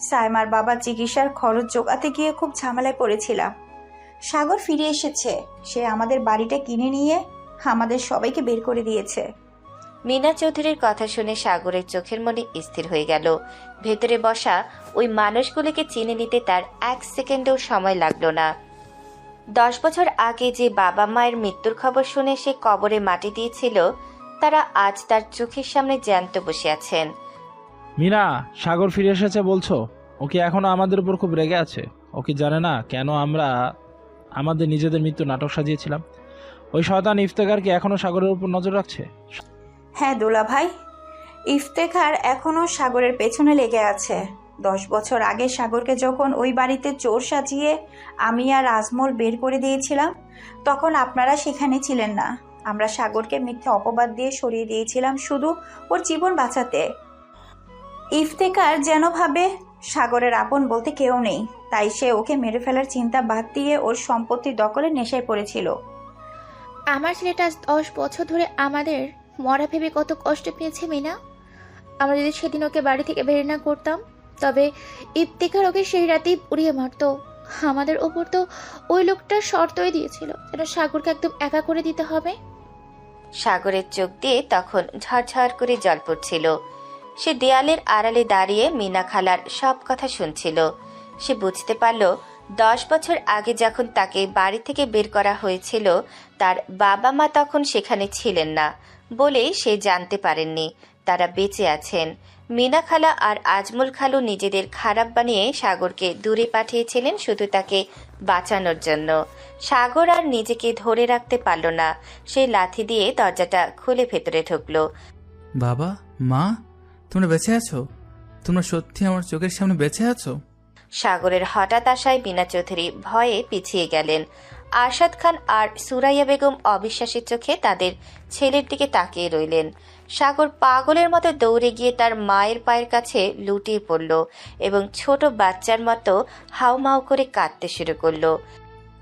সাইমার বাবার চিকিৎসার খরচ জোগাতে গিয়ে খুব ঝামেলায় পড়েছিলাম। সাগর ফিরে এসেছে। সে আমাদের বাড়িটা কিনে নিয়ে আমাদের সবাইকে বের করে দিয়েছে। মিনা চৌধুরীর কথা শুনে সাগরের চোখের মনে স্থির হয়ে গেল। ভেতরে বসা ওই মানুষগুলোকে চিনে নিতে তার এক সেকেন্ডও সময় লাগলো না। 10 বছর আগে যে বাবা মায়ের মৃত্যুর খবর শুনে সে কবরে মাটি দিয়েছিল, তারা আজ তার চোখের সামনে জ্যান্ত বসে আছেন। মিনা, সাগর ফিরে এসেছে বলছো? ও কি এখনো আমাদের উপর খুব রেগে আছে? ও কি জানে না কেন আমরা আমাদের নিজেদের মৃত্যু নাটক সাজিয়েছিলাম? ওই শয়তান ইফতেখার কি এখনো সাগরের উপর নজর রাখছে? হ্যাঁ দোলা ভাই, ইফতেখার এখনো সাগরের পেছনে লেগে আছে। 10 বছর আগে সাগরকে যখন ওই বাড়িতে চোর সাজিয়ে আমি আর আজমল বের করে দিয়েছিলাম, তখন আপনারা সেখানে ছিলেন না। আমরা সাগরকে মিথ্যা অপবাদ দিয়ে সরিয়ে দিয়েছিলাম শুধু ওর জীবন বাঁচাতে। ইফতেখার যেন ভাবে সাগরের আপন বলতে কেউ নেই, তাই সে ওকে মেরে ফেলার চিন্তা বাদ দিয়ে ওর সম্পত্তি দখলে নেশায় পড়েছিল। আমার ছেলেটা 10 বছর ধরে আমাদের মরা ভেবে কত কষ্ট পেয়েছে মিনা। আমরা যদি সেদিন ওকে বাড়ি থেকে বের না করতাম, তবে ইফতেখার ওকে সেই রাতেই পুড়িয়ে মারতো। আমাদের ওপর তো ওই লোকটা শর্তই দিয়েছিল যেন সাগরকে একদম একা করে দিতে হবে। সাগরের চোখ দিয়ে তখন ঝরঝর করে জল পড়ছিল। সে দেয়ালের আড়ালে দাঁড়িয়ে মিনা খালার সব কথা শুনছিল। সে বুঝতে পারল 10 বছর আগে যখন তাকে বাড়ি থেকে বের করা হয়েছিল, তার বাবা মা তখন সেখানে ছিলেন না বলে সে জানতে পারেননি তারা বেঁচে আছেন। মিনা খালা আর আজমল খালু নিজেদের খারাপ বানিয়ে সাগরকে দূরে পাঠিয়েছিলেন শুধু তাকে বাঁচানোর জন্য। সাগর আর নিজেকে ধরে রাখতে পারল না। সে লাথি দিয়ে দরজাটা খুলে ভেতরে ঢুকলো। বাবা, মা, তোমরা বেঁচে আছো? তোমরা সত্যি আমার চোখের সামনে বেঁচে আছো? সাগরের হঠাৎ আসায় মিনা চৌধুরী ভয়ে পিছিয়ে গেলেন। আরশাদ খান আর সুরাইয়া বেগম অবিশ্বাসের চোখে তাদের ছেলের দিকে তাকিয়ে রইলেন। সাগর পাগলের মতো দৌড়ে গিয়ে তার মায়ের পায়ের কাছে লুটিয়ে পড়ল এবং ছোট বাচ্চার মতো হাউমাউ করে কাঁদতে শুরু করলো।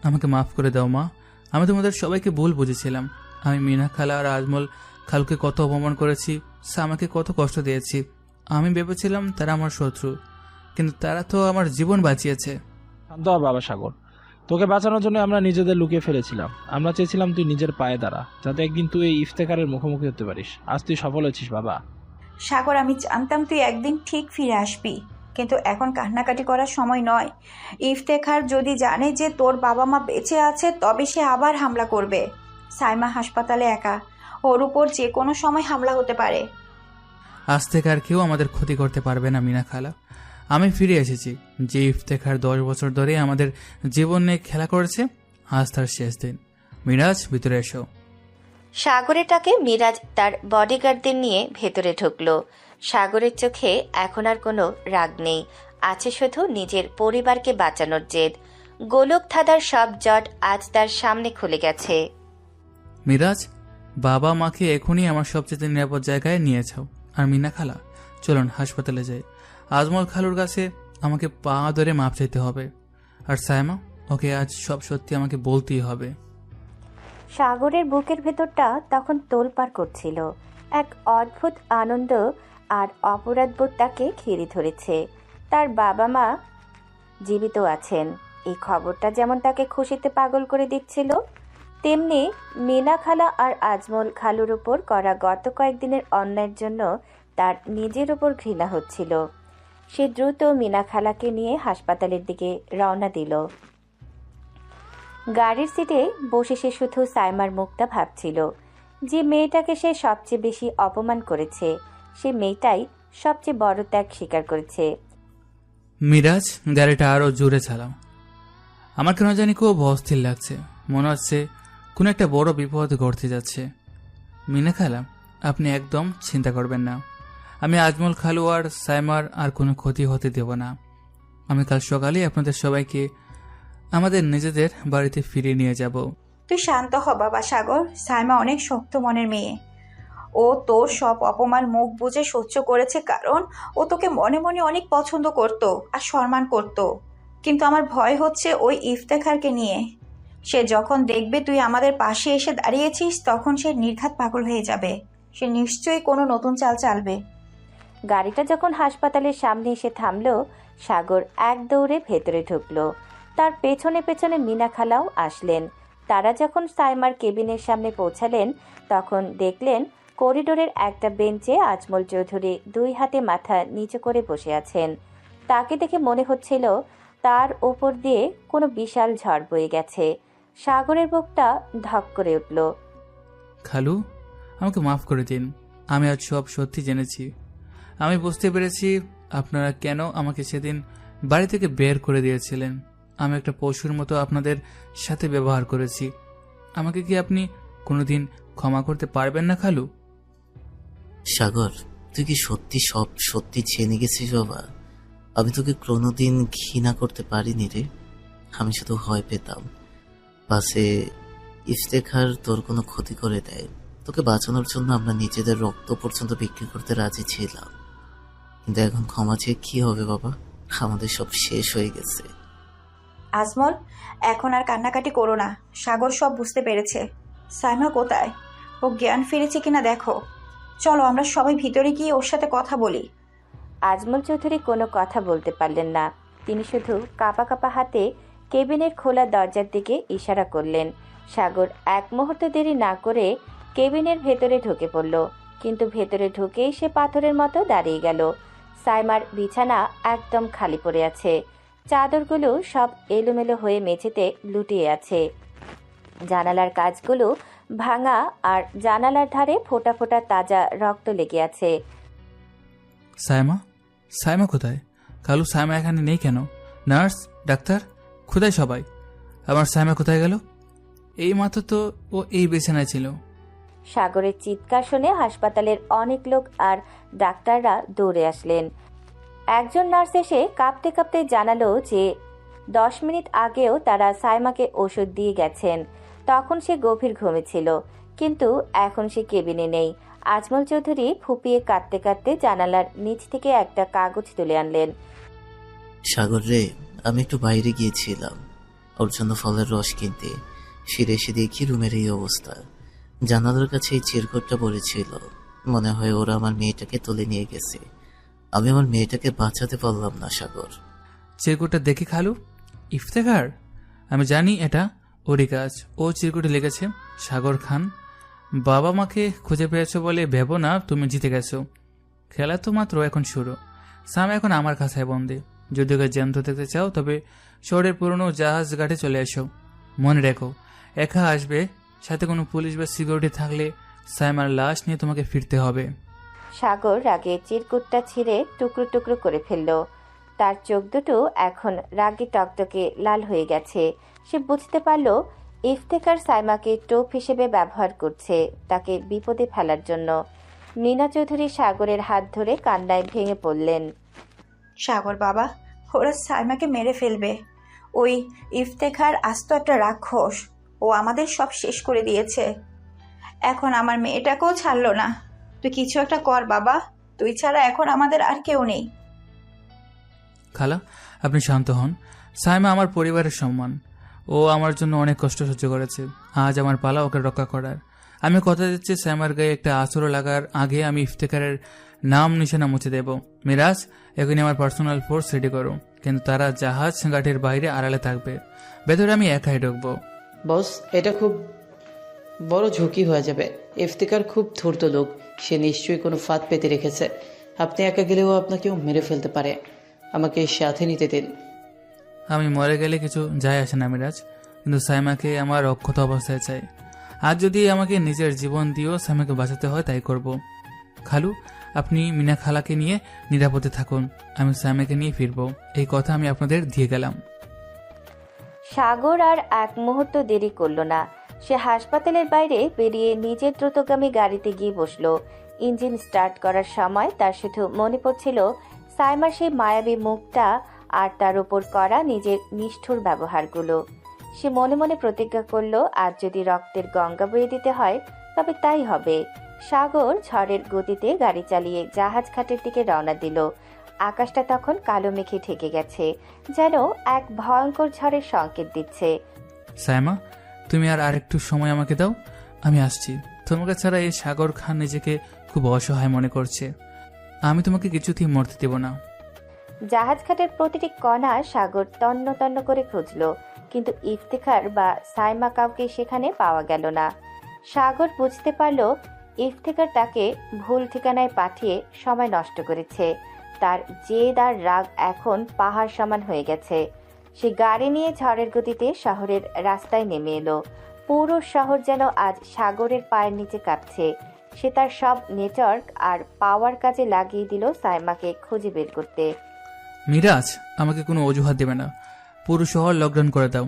আমাকে মাফ করে দাও মা, আমি তোমাদের সবাইকে ভুল বুঝেছিলাম। আমি মিনা খালা আর আজমল খালুকে কত অপমান করেছি, আমাকে কত কষ্ট দিয়েছি। আমি ভেবেছিলাম তারা আমার শত্রু, কিন্তু তারা তো আমার জীবন বাঁচিয়েছে। শান্ত হ বাবা সাগর, তোকে বাঁচানোর জন্য আমরা নিজেদের লুকিয়ে ফেলেছিলাম। আমরা চেয়েছিলাম তুই নিজের পায়ে দাঁড়া, যাতে একদিন তুই এই ইফতেখারের মুখোমুখি হতে পারিস। আজ তুই সফল হয়েছিস বাবা। সাগর, আমি জানতাম তুই একদিন ঠিক ফিরে আসবি, কিন্তু এখন কান্নাকাটি করার সময় নয়। ইফতেখার যদি জানে যে তোর বাবা মা বেঁচে আছে, তবে সে আবার হামলা করবে। সাইমা হাসপাতালে একা, ওর উপর যে কোনো সময় হামলা হতে পারে। আজ থেকে আর কেউ আমাদের ক্ষতি করতে পারবে না মিনা খালা। আমি ফিরে এসেছি। যে ইফতেখার 10 বছর ধরে আমাদের জীবন নিয়ে খেলা করেছে, আজ তার শেষ দিন। মিরাজ, ভিতরে এসো। সাগরেরটাকে মিরাজ তার বডিগার্ডদের নিয়ে ভেতরে ঢুকলো। সাগরের চোখে এখন আর কোনো রাগ নেই, আছে শুধু নিজের পরিবারকে বাঁচানোর জেদ। গোলক ধাঁধার সব জট আজ তার সামনে খুলে গেছে। মিরাজ, বাবা মাকে এখনই আমার সবচেয়ে নিরাপদ জায়গায় নিয়ে যাও। আর মিনা খালা, চলুন হাসপাতালে যাই। আজমল খালুর কাছে আমাকে পা ধরে মাপ চাইতে হবে। আর সায়মা, ওকে আজ সব সত্যি আমাকে বলতেই হবে। সাগরের বুকের ভেতরটা তখন তোলপাড় করছিল। এক অদ্ভুত আনন্দ আর অপরাধবোধ তাকে ঘিরে ধরেছে। তার বাবা মা জীবিত আছেন, এই খবরটা যেমন তাকে খুশিতে পাগল করে দিচ্ছিল, তেমনি মিনা খালা আর আজমল খালুর উপর করা গত কয়েকদিনের অন্যায়ের জন্য তার নিজের উপর ঘৃণা হচ্ছিল। সে দ্রুত মিনা খালাকে নিয়ে হাসপাতালের দিকে রওনা দিল। গাড়ির সিটে বসে সে শুধু সাইমার মুখটা ভাবছিল। যে মেয়েটাকে সে সবচেয়ে বেশি অপমান করেছে, সে মেয়েটাই সবচেয়ে বড় ত্যাগ স্বীকার করেছে। মিরাজ, গাড়িটা আরো জোরে চালাও। আমার কেন জানি খুব অস্থির লাগছে। মনে হচ্ছে কোনো একটা বড় বিপদ ঘটতে যাচ্ছে। মিনা খালা, আপনি একদম চিন্তা করবেন না। আমি আজমল খালু আর সাইমার আর কোনো ক্ষতি হতে দেব না। আমি কাল সকালে আপনাদের সবাইকে আমাদের নিজেদের বাড়িতে ফিরিয়ে নিয়ে যাব। তুই শান্ত হ বাবা সাগর। সাইমা অনেক শক্ত মনের মেয়ে। ও তোর সব অপমান মুখ বুজে সহ্য করেছে, কারণ ও তোকে মনে মনে অনেক পছন্দ করত আর সম্মান করত। কিন্তু আমার ভয় হচ্ছে ওই ইফতেখারকে নিয়ে। সে যখন দেখবে তুই আমাদের পাশে এসে দাঁড়িয়েছিস, তখন সে নির্ঘাত পাগল হয়ে যাবে। সে নিশ্চয়ই কোনো নতুন চাল চালবে। গাড়িটা যখন হাসপাতালের সামনে এসে থামলো, সাগর এক দৌড়ে ভেতরে ঢুকলো। তার পেছনে পেছনে মিনা খালাও আসলেন। তারা যখন সাইমার কেবিনের সামনে পৌঁছালেন, তখন দেখলেন করিডোরের একটা বেঞ্চে আজমল চৌধুরী 2 হাতে মাথা নিচু করে বসে আছেন। তাকে দেখে মনে হচ্ছিল তার ওপর দিয়ে কোনো বিশাল ঝড় বয়ে গেছে। সাগরের বুকটা ধক করে উঠল। খালু, আমাকে মাফ করে দিন। আমি আজ সব সত্যি জেনেছি। আমি বুঝতে পেরেছি আপনারা কেন আমাকে সেদিন বাড়ি থেকে বের করে দিয়েছিলেন। আমি একটা পশুর মতো আপনাদের সাথে ব্যবহার করেছি। আমাকে কি আপনি কোনোদিন ক্ষমা করতে পারবেন না খালু? সাগর, তুই কি সত্যি সব সত্যি জেনে গেছিস বাবা? আমি তোকে কোনোদিন ঘৃণা করতে পারিনি রে। আমি শুধু ভয় পেতাম পাশে ইফতেখার তোর কোনো ক্ষতি করে দেয়। তোকে বাঁচানোর জন্য আমরা নিজেদের রক্ত পর্যন্ত বিক্রি করতে রাজি ছিলাম। কিন্তু এখন ক্ষমা চেয়ে কি হবে বাবা? আমাদের সব শেষ হয়ে গেছে। আজমল, এখন আর কান্নাকাটি করো না। সাগর সব বুঝতে পেরেছে। সাইমা কোথায়? ও জ্ঞান ফিরেছে কিনা দেখো। চলো আমরা সবাই ভিতরে গিয়ে ওর সাথে কথা বলি। আজমল চৌধুরী কোনো কথা বলতে পারলেন না। তিনি শুধু কাঁপা কাঁপা হাতে কেবিনের খোলা দরজার দিকে ইশারা করলেন। সাগর এক মুহূর্ত দেরি না করে কেবিনের ভেতরে ঢুকে পড়ল, কিন্তু ভেতরে ঢুকেই সে পাথরের মতো দাঁড়িয়ে গেল। সাইমার বিছানা একদম খালি পড়ে আছে। চাদরগুলো সব এলোমেলো হয়ে মেঝেতে লুটিয়ে আছে। জানালার কাঁচগুলো ভাঙা আর জানালার ধারে ফোঁটা ফোঁটা তাজা রক্ত লেগে আছে। সাইমা, সাইমা কোথায়? খালু, সাইমা এখানে নেই কেন? নার্স, ডাক্তার, কোথায় সবাই? আমার সাইমা কোথায় গেল? এই মাত্র তো ও এই বিছানায় ছিল। সাগরের চিৎকার শুনে হাসপাতালের অনেক লোক আর ডাক্তাররা দৌড়ে আসলেন। একজন নার্স এসে কাঁপতে কাঁপতে জানালো যে 10 মিনিট আগেও তারা সাইমাকে ওষুধ দিয়ে গেছেন। তখন সে গভীর ঘুমে ছিল, কিন্তু এখন সে কেবিনে নেই। আজমল চৌধুরী ফুপিয়ে কাঁদতে কাঁদতে জানালার নিচ থেকে একটা কাগজ তুলে আনলেন। সাগর রে, আমি একটু বাইরে গিয়েছিলাম ওর জন্য ফলের রস কিনতে। ফিরে এসে দেখি রুমের এই অবস্থা। জানালার কাছে এই চিরকুটটা পড়েছিল। মনে হয় ওরা আমার মেয়েটাকে তুলে নিয়ে গেছে। আমি আমার মেয়েটাকে বাঁচাতে পারলাম না সাগর। চিরকুটটা দেখি খালু। ইফতেখার, আমি জানি এটা ওরই কাজ। ও চিরকুটে লিখেছে, সাগর খান, বাবা মাকে খুঁজে পেয়েছো বলে ভেবো না তুমি জিতে গেছো। খেলা তো মাত্র এখন শুরু। সাম এখন আমার কাছায় বন্দি। যদি ওকে জ্যান্ত দেখতে চাও তবে শহরের পুরনো জাহাজ ঘাটে চলে এসো। মনে রেখো, একা আসবে, সাথে কোনো পুলিশ বা সিকিউরিটি থাকলে সাইমার লাশ নিয়ে তোমাকে ফিরতে হবে। সাগর রাগে চিরকুটটা ছিঁড়ে টুকরো টুকরো করে ফেলল। তার চোখ দুটো এখন রাগে টকটকে লাল হয়ে গেছে। সে বুঝতে পারল ইফতেখার সাইমাকে টোপ হিসেবে ব্যবহার করছে, তাকে বিপদে ফেলার জন্য। নীনা চৌধুরী সাগরের হাত ধরে কান্নায় ভেঙে পড়লেন। সাগর বাবা, ওরা সাইমাকে মেরে ফেলবে। ওই ইফতেখার আস্ত একটা রাক্ষস, ও আমাদের সব শেষ করে দিয়েছে। এখন আমার মেয়েটাকেও ছাড়লো না। তুই কিছু একটা কর বাবা, তুই ছাড়া এখন আমাদের আর কেউ নেই। খালা, আপনি শান্ত হন। সাইমা আমার পরিবারের সম্মান। ও আমার জন্য অনেক কষ্ট সহ্য করেছে। আজ আমার পালা ওকে রক্ষা করার। আমি কথা দিচ্ছি, সাইমার গায়ে একটা আঁচড় লাগার আগে আমি ইফতেখারের নাম নিশানা মুছে দেব। মিরাজ, এখনই আমার পার্সোনাল ফোর্স রেডি করো, কিন্তু তারা জাহাজ ঘাটের বাইরে আড়ালে থাকবে। ভেতরে আমি একাই ঢুকবো। বস, এটা খুব বড় ঝুঁকি হয়ে যাবে। ইফতিকার খুব ধূর্ত লোক, সে নিশ্চয়ই কোনো ফাঁদ পেতে রেখেছে। আপনি একা গেলেও আপনাকেও মেরে ফেলতে পারে। আমাকে সাথে নিতে দিন। আমি মরে গেলে কিছু যায় আসে না মিরাজ, কিন্তু সাইমাকে আমার অক্ষত অবস্থায় চাই। আজ যদি আমাকে নিজের জীবন দিয়েও সাইমাকে বাঁচাতে হয় তাই করব। খালু, আপনি মিনা খালাকে নিয়ে নিরাপদে থাকুন, আমি সাইমাকে নিয়ে ফিরবো। এই কথা আমি আপনাদের দিয়ে গেলাম। সাগর আর এক মুহূর্ত দেরি করল না। সে হাসপাতালের বাইরে বেরিয়ে নিজের দ্রুতগামী গাড়িতে গিয়ে বসল। ইঞ্জিন স্টার্ট করার সময় তার শুধু মনে পড়ছিল সাইমার সেই মায়াবী মুখটা আর তার উপর করা নিজের নিষ্ঠুর ব্যবহারগুলো। সে মনে মনে প্রতিজ্ঞা করল, আজ যদি রক্তের গঙ্গা বয়ে দিতে হয় তবে তাই হবে। সাগর ঝড়ের গতিতে গাড়ি চালিয়ে জাহাজ ঘাটের দিকে রওনা দিল। আকাশটা তখন কালো মেঘে ঢেকে গেছে, যেন এক ভয়ঙ্কর ঝড়ের সংকেত দিচ্ছে। সাইমা, তুমি আর একটু সময় আমাকে দাও, আমি আসছি। তোমাকে ছাড়া এই সাগর খান নিজেকে খুব অসহায় মনে করছে। আমি তোমাকে কিছুতেই মরতে দেব না। জাহাজ ঘাটের প্রতিটি কণা সাগর তন্ন তন্ন করে খুঁজল, কিন্তু ইফতেখার বা সাইমা কাউকে সেখানে পাওয়া গেল না। সাগর বুঝতে পারল ইফতেখার তাকে ভুল ঠিকানায় পাঠিয়ে সময় নষ্ট করেছে। তার জেদ আর রাগ এখন পাহাড় সমান হয়ে গেছে। সে গাড়ি নিয়ে ঝড়ের গতিতে শহরের রাস্তায় নেমে এলো। পুরো শহর যেন আজ সাগরের পায়ের নিচে কাঁপছে। সে তার সব নেটওয়ার্ক আর পাওয়ার কাজে লাগিয়ে দিল সাইমাকে খুঁজে বের করতে। মিরাজ, আমাকে কোনো অজুহাত দেবে না। পুরো শহর লকডাউন করে দাও।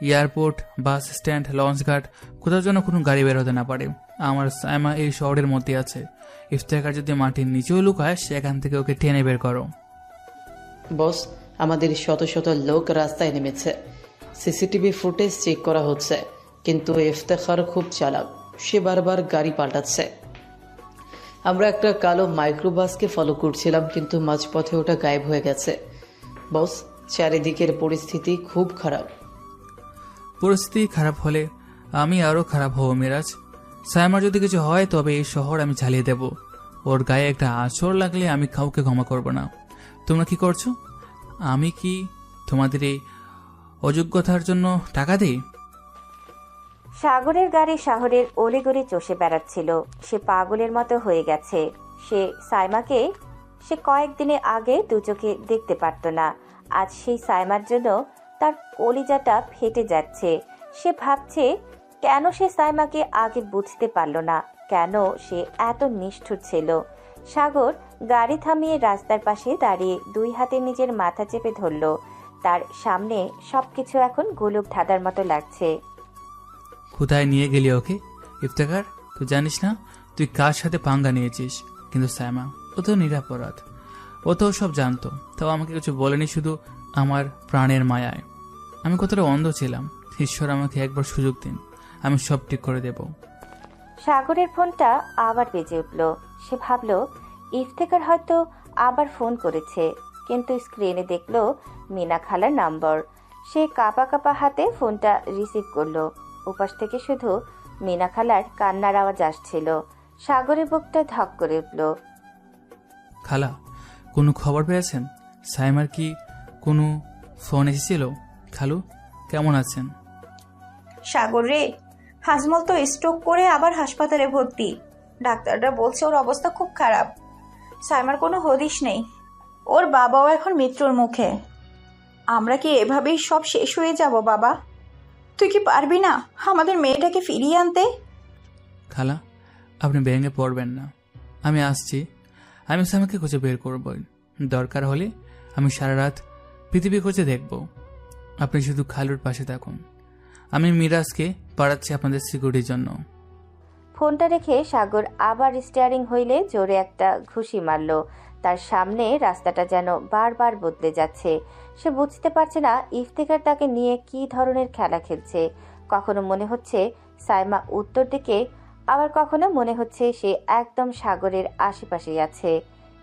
এয়ারপোর্ট, বাস স্ট্যান্ড, লঞ্চঘাট, কোথাও যেন কোনো গাড়ি বের হতে না পারে। আমার সাইমা এই শহরের মধ্যে আছে। ইফতেখার যদি মাটির নিচেও লুকায়, সেখান থেকে ওকে টেনে বের করো। বস, আমাদের শত শত লোক রাস্তায় নেমেছে। সিসিটিভি ফুটেজ চেক করা হচ্ছে, কিন্তু ইফতেখার খুব চালাক। সে বারবার গাড়ি পাল্টাচ্ছে। আমরা একটা কালো মাইক্রোবাসকে ফলো করছিলাম, কিন্তু মাঝপথে ওটা গায়েব হয়ে গেছে। বস, চারিদিকের পরিস্থিতি খুব খারাপ। পরিস্থিতি খারাপ হলে আমি আরও খারাপ হব মিরাজ। সাইমার যদি কিছু হয় তবে এই শহর আমি ঝালিয়ে দেব। ওর গায়ে একটা আঁচড় লাগলে আমি কাউকে ক্ষমা করব না। তোমরা কি করছো? আমি কি তোমাদের এই অযোগ্যতার জন্য টাকা দিই? সাগরের গাড়ি শহরের অলিগলি চষে বেড়াচ্ছিল। সে পাগলের মতো হয়ে গেছে। সাইমাকে সে কয়েকদিনে আগে দু চোখে দেখতে পারত না। আজ সেই সাইমার জন্য তার কলিজাটা ফেটে যাচ্ছে। সে ভাবছে, কেন সে সাইমাকে আগে বুঝতে পারল না, কেন সে এত নিষ্ঠুর ছিল। সাগর গাড়ি থামিয়ে রাস্তার পাশে দাঁড়িয়ে দুই হাতে নিজের মাথা চেপে ধরল। তার সামনে সবকিছু এখন গোলক ধাঁধার মতো লাগছে। কোথায় নিয়ে গেলি ওকে? ইফতেখার, তুই জানিস না তুই কার সাথে পাঙ্গা নিয়েছিস? কিন্তু সাইমা, ও তো নিরাপরাধ। ও তো সব জানতো, তাও আমাকে কিছু বলেনি, শুধু আমার প্রাণের মায়ায়। আমি কতটা অন্ধ ছিলাম। ঈশ্বর আমাকে একবার সুযোগ দিন, আমি সব ঠিক করে দেব। সাগরের ফোনটা আবার বেজে উঠল। সে ভাবল ইফতেখার হয়তো আবার ফোন করেছে, কিন্তু স্ক্রিনে দেখল মিনা খালার নাম্বার। সে কাঁপা কাঁপা হাতে ফোনটা রিসিভ করলো। উপাস থেকে শুধু মিনা খালার কান্নার আওয়াজ আসছিল। সাগরের বুকটা ধক করে উঠল। খালা, কোনো খবর পেয়েছেন? সাইমার কি কোনো ফোন এসেছিল? খালু, কেমন আছেন? সাগর রে, হাজমল তো স্ট্রোক করে আবার হাসপাতালে ভর্তি। ডাক্তাররা বলছে ওর অবস্থা খুব খারাপ। সাইমার কোনো হদিশ নেই। ওর বাবাও এখন মৃত্যুর মুখে। আমরা কি এভাবেই সব শেষ হয়ে যাব বাবা? তুই কি পারবি না আমাদের মেয়েটাকে ফিরিয়ে আনতে? খালা, আপনি ভেঙে পড়বেন না। আমি আসছি। আমি সাইমাকে খুঁজে বের করবই। দরকার হলে আমি সারা রাত পৃথিবী খুঁজে দেখব। আপনি শুধু খালুর পাশে থাকুন। আমি মিরাজকে পাঠাচ্ছি আপনাদের সিকিউরিটির জন্য। ফোনটা রেখে সাগর আবার স্টিয়ারিং হইলে জোরে একটা ঘুষি মারল। তার সামনে রাস্তাটা যেন বারবার বদলে যাচ্ছে। সে বুঝতে পারছে না ইফতেখার তাকে নিয়ে কি ধরনের খেলা খেলছে। কখনো মনে হচ্ছে সাইমা উত্তর দিকে, আবার কখনো মনে হচ্ছে সে একদম সাগরের আশেপাশেই আছে।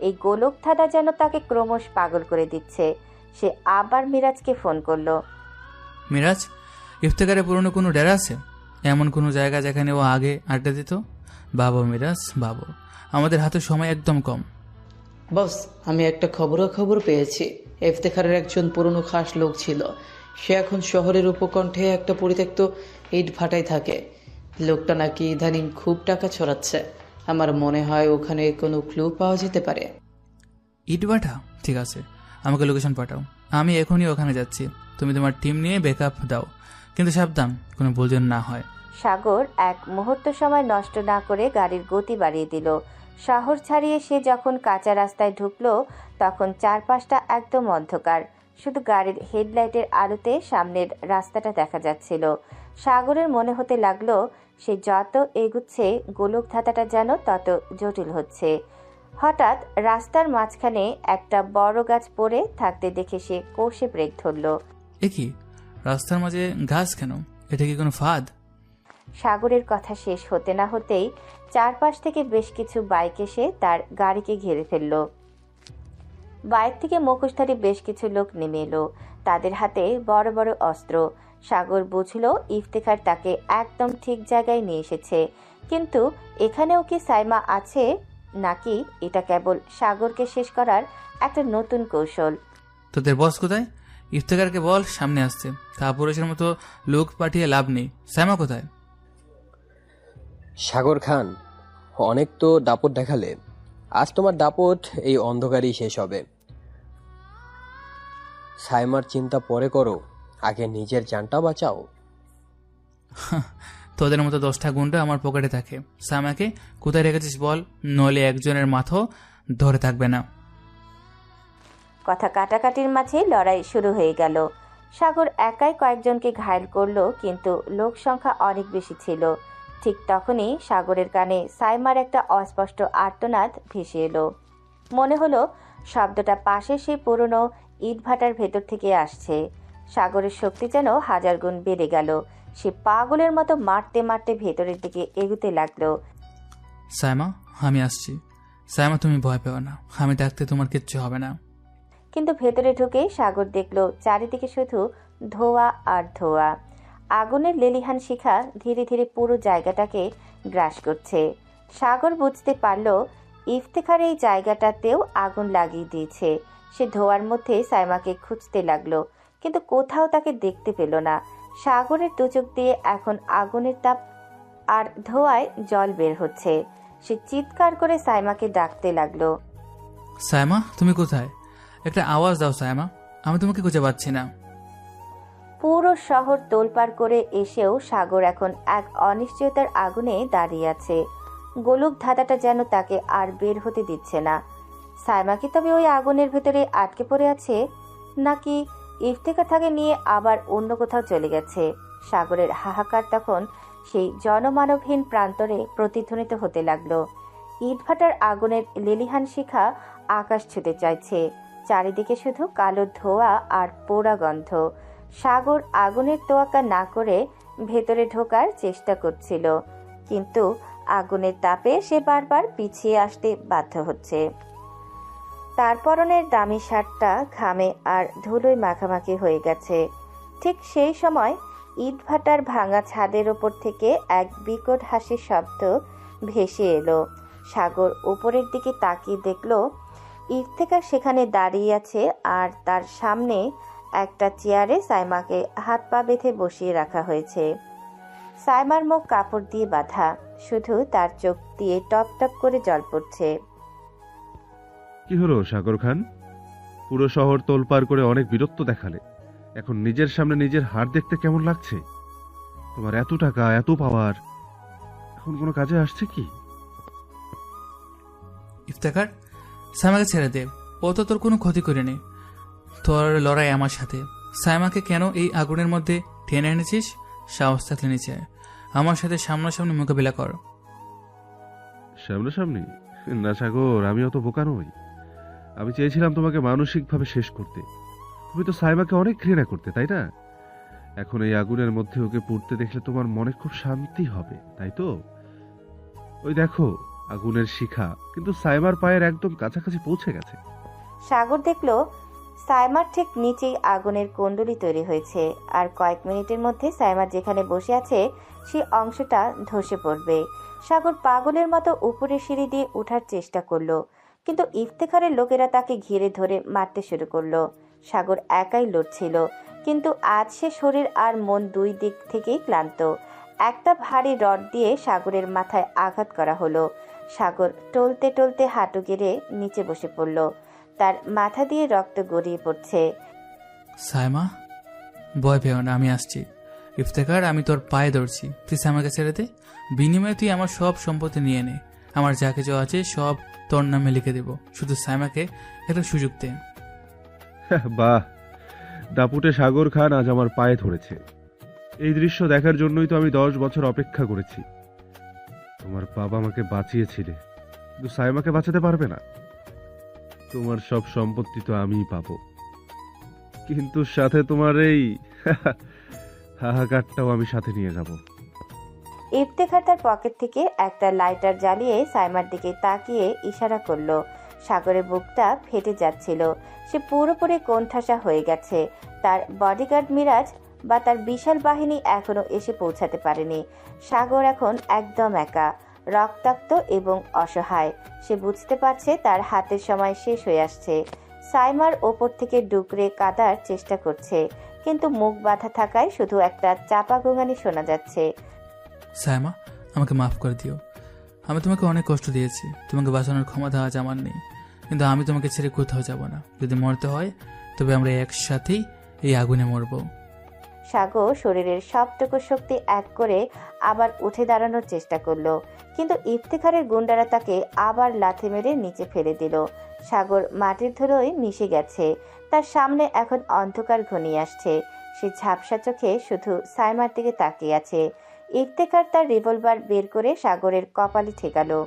এই গোলক ধাঁধা যেন তাকে ক্রমশ পাগল করে দিচ্ছে। সে আবার মিরাজকে ফোন করলো। মিরাজ, ইফতেখারের পুরনো কোনো ডেরা আছে? এমন কোনো জায়গা যেখানে ও আগে আড্ডা দিত? বাবু মিরাজ, বাবু, আমাদের হাতে সময় একদম কম। বস, আমি একটা খবর পেয়েছি। ইফতেখারের একজন পুরনো খাস লোক ছিল। সে এখন শহরের উপকণ্ঠে একটা পরিত্যক্ত ইট ভাটায় থাকে। লোকটা নাকি ইদানিং খুব টাকা ছড়াচ্ছে। আমার মনে হয় ওখানে কোনো ক্লু পাওয়া যেতে পারে। ইটভাটা? ঠিক আছে, আমাকে লোকেশন পাঠাও। আমি এখনই ওখানে যাচ্ছি। তুমি তোমার টিম নিয়ে ব্যাকআপ দাও, কিন্তু সাবধান, কোনো ভুল যেন না হয়। সাগর এক মুহূর্ত সময় নষ্ট না করে গাড়ির গতি বাড়িয়ে দিল। শহর ছাড়িয়ে সে যখন কাঁচা রাস্তায় ঢুকলো তখন চারপাশটা একদম অন্ধকার। শুধু গাড়ির হেডলাইটের আলোতে সামনের রাস্তাটা দেখা যাচ্ছিল। সাগরের মনে হতে লাগলো সে যত এগুচ্ছে গোলক ধাঁধাটা যেন তত জটিল হচ্ছে। হঠাৎ রাস্তার মাঝখানে একটা বড় গাছ পড়ে থাকতে দেখে সে কষে ব্রেক ধরল। এ কি, রাস্তার মাঝে ঘাস কেন? এটা কি কোনো ফাঁদ? সাগরের কথা শেষ হতে না হতেই চারপাশ থেকে বেশ কিছু বাইক এসে তার গাড়িকে ঘিরে ফেলল। বাইক থেকে মুখোশধারী বেশ কিছু লোক নেমে এলো। তাদের হাতে বড় বড় অস্ত্র। সাগর বুঝল ইফতেখার তাকে একদম ঠিক জায়গায় নিয়ে এসেছে। কিন্তু এখানেও কি সাইমা আছে, নাকি এটা কেবল সাগরকে শেষ করার একটা নতুন কৌশল? তোদের বস কোথায়? ইফতেখারকে বল সামনে আসছে। কাপুরুষের মতো লোক পাঠিয়ে লাভ নেই। সাইমা কোথায়? সাগর খান, অনেক তো দাপট দেখালে। আজ তোমার দাপট এই অন্ধকারই শেষ হবে। সাইমার চিন্তা পরে করো, আগে নিজের জানটা বাঁচাও। তোদের মতো 10টা গুন্ডা আমার পকেটে থাকে। সাইমাকে কোথায় রেখেছিস বল, নইলে একজনের মাথা ধরে থাকবে না। কথা কাটাকাটির মাঝে লড়াই শুরু হয়ে গেল। সাগর একাই কয়েকজনকে ঘায়েল করলো, কিন্তু লোক সংখ্যা অনেক বেশি ছিল। ঠিক তখনই সাগরের কানে সাইমার একটা অস্পষ্ট আর্তনাদ ভেসে এলো। মনে হলো শব্দটা পাশে সেই পুরনো ইটভাটার ভেতর থেকে আসছে। সাগরের শক্তি যেন 1000 গুণ বেড়ে গেল। সে পাগলের মতো মারতে মারতে ভেতরের দিকে এগুতে লাগলো। সাইমা, আমি আসছি। সাইমা, তুমি ভয় পেও না, আমি ডাকতে তোমার কিচ্ছু হবে না। কিন্তু ভেতরে ঢুকে সাগর দেখলো চারিদিকে শুধু ধোঁয়া আর ধোঁয়া। আগুনের লেলিহান শিখা ধীরে ধীরে পুরো জায়গাটাকে গ্রাস করছে। সাগর বুঝতে পারল ইফতেখার এই জায়গাটাতেও আগুন লাগিয়ে দিয়েছে। সে ধোঁয়ার মধ্যে সাইমাকে খুঁজতে লাগলো, কিন্তু কোথাও তাকে দেখতে পেল না। সাগরের দুচোখ দিয়ে এখন আগুনের তাপ আর ধোঁয়ায় জল বের হচ্ছে। সে চিৎকার করে সাইমাকে ডাকতে লাগলো। সাইমা, তুমি কোথায়? একটা আওয়াজ দাও সাইমা, আমি তোমাকে খুঁজে পাচ্ছি না। পুরো শহর তোলপাড় করে এসেও সাগর এখন এক অনিশ্চয়তার আগুনে দাঁড়িয়ে আছে। গোলক ধাঁধাটা যেন তাকে আর বের হতে দিচ্ছে না। সাইমা কি তবে ওই আগুনের ভেতরে আটকে পড়ে আছে, নাকি ইফতেখার তাকে নিয়ে আবার অন্য কোথাও চলে গেছে? সাগরের হাহাকার তখন সেই জনমানবহীন প্রান্তরে প্রতিধ্বনিত হতে লাগলো। ইটভাটার আগুনের লেলিহান শিখা আকাশ ছুঁতে চাইছে। চারিদিকে শুধু কালো ধোঁয়া আর পোড়া গন্ধ। সাগর আগুনের তোয়াক্কা না করে ভেতরে ঢোকার চেষ্টা করছিল, কিন্তু আগুনের তাপে সে বারবার পিছিয়ে আসতে বাধ্য হচ্ছে। তার পরনের দামি শার্টটা ঘামে আর ধুলোয় মাখামাখি হয়ে গেছে। ঠিক সেই সময় ইটভাটার ভাঙা ছাদের ওপর থেকে এক বিকট হাসির শব্দ ভেসে এলো। সাগর উপরের দিকে তাকিয়ে দেখল ইফতেখার সেখানে দাঁড়িয়ে আছে, আর তার সামনে একটা চেয়ারে সাইমাকে হাত পা বেঁধে বসিয়ে রাখা হয়েছে। সাইমার মুখ কাপড় দিয়ে বাঁধা, শুধু তার চোখ দিয়ে টপ টপ করে জল পড়ছে। কি হলো সাগর খান? পুরো শহর তোলপাড় করে অনেক বীরত্ব দেখালে, এখন নিজের সামনে নিজের হার দেখতে কেমন লাগছে? তোমার এত টাকা, এত পাওয়ার, এখন কোনো কাজে আসছে কি? ইফতেখার, সাইমাকে ছেড়ে দে। ও তো তোর কোনো ক্ষতি করেনি। তোর লড়াই আমার সাথে। সাইমাকে কেন এই আগুনের মধ্যে টেনে এনেছিস? সাহস থাকলে নিচে আয়। আমার সাথে সামনাসামনি মোকাবিলা কর। সামনাসামনি? না সাগর, আমি অত বোকা নই। আমি চেয়েছিলাম তোমাকে মানসিকভাবে শেষ করতে। তুমি তো সাইমাকে অনেক ঘৃণা করতে, তাই না? এখন এই আগুনের মধ্যে ওকে পুড়তে দেখলে তোমার মনে খুব শান্তি হবে, তাই তো? ওই দেখো, আগুনের শিখা কিন্তু সাইমার পায়ের একদম কাছাকাছি পৌঁছে গেছে। সাগর দেখলো সাইমার ঠিক নিচেই আগুনের কুণ্ডলী তৈরি হয়েছে, আর কয়েক মিনিটের মধ্যে সাইমা যেখানে বসে আছে সেই অংশটা ধসে পড়বে। সাগর পাগলের মতো উপরের সিঁড়ি দিয়ে ওঠার চেষ্টা করলো, কিন্তু ইফতেখারের লোকেরা তাকে ঘিরে ধরে মারতে শুরু করলো। সাগর একাই লড়ছিল, কিন্তু আজ সে শরীর আর মন দুই দিক থেকেই ক্লান্ত। একটা ভারী রড দিয়ে সাগরের মাথায় আঘাত করা হলো। সাগর টলতে টলতে হাঁটু গেড়ে নিচে বসে পড়ল। তার মাথা দিয়ে রক্ত গড়িয়ে পড়ছে। সাইমা, ভয় পেও না, আমি আসছি। ইফতেখার, আমি তোর পায়ে ধরছি, প্লিজ আমাকে ছেড়ে দে। বিনিময়ে তুই আমার সব সম্পত্তি নিয়ে নে। আমার যা কিছু আছে সব তোর নামে লিখে দেব। শুধু সাইমাকে একটা সুযোগ দে। বাহ, দাপুটে সাগর খান আজ আমার পায়ে ধরেছে। এই দৃশ্য দেখার জন্যই তো আমি 10 বছর অপেক্ষা করেছি। তোমার বাবা আমাকে বাঁচিয়েছিলে, কিন্তু সাইমাকে বাঁচাতে পারবে না। তোমার সব সম্পত্তি তো আমিই পাবো, কিন্তু সাথে তোমার এই হাহাকারটাও আমি সাথে নিয়ে যাব। ইফতেখার তার পকেট থেকে একটা লাইটার জ্বালিয়ে সাইমার দিকে তাকিয়ে ইশারা করলো। সাগরের বুকটা ফেটে যাচ্ছিল। সে পুরোপুরি কোণঠাসা হয়ে গেছে। তার বডিগার্ড মিরাজ বা তার বিশাল বাহিনী এখনো এসে পৌঁছাতে পারেনি। সাগর এখন একদম একা, রক্তাক্ত এবং অসহায়। সে বুঝতে পারছে তার হাতের সময় শেষ হয়ে আসছে। সাইমার ওপর থেকে ডুকরে কাদার চেষ্টা করছে, কিন্তু মুখ বাঁধা থাকায় শুধু একটা চাপা গোঙানি শোনা যাচ্ছে। সাইমা, আমাকে মাফ করে দিও। আমি তোমাকে অনেক কষ্ট দিয়েছি। তোমাকে বাঁচানোর ক্ষমতা আজ আমার নেই, কিন্তু আমি তোমাকে ছেড়ে কোথাও যাব না। যদি মরতে হয় তবে আমরা একসাথেই এই আগুনে মরব। সাগর শরীরের সবটুকু শক্তি এক করে আবার উঠে দাঁড়ানোর চেষ্টা করলো, কিন্তু ইফতেখারের গুন্ডারা তাকে আবার লাথি মেরে নিচে ফেলে দিল। সাগর মাটির ধুলোয় মিশে গেছে। তার সামনে এখন অন্ধকার ঘনিয়ে আসছে। সে ঝাপসা চোখে শুধু সাইমার দিকে তাকিয়ে আছে। ইফতেখার তার রিভলভার বের করে সাগরের কপালে ঠেকালো।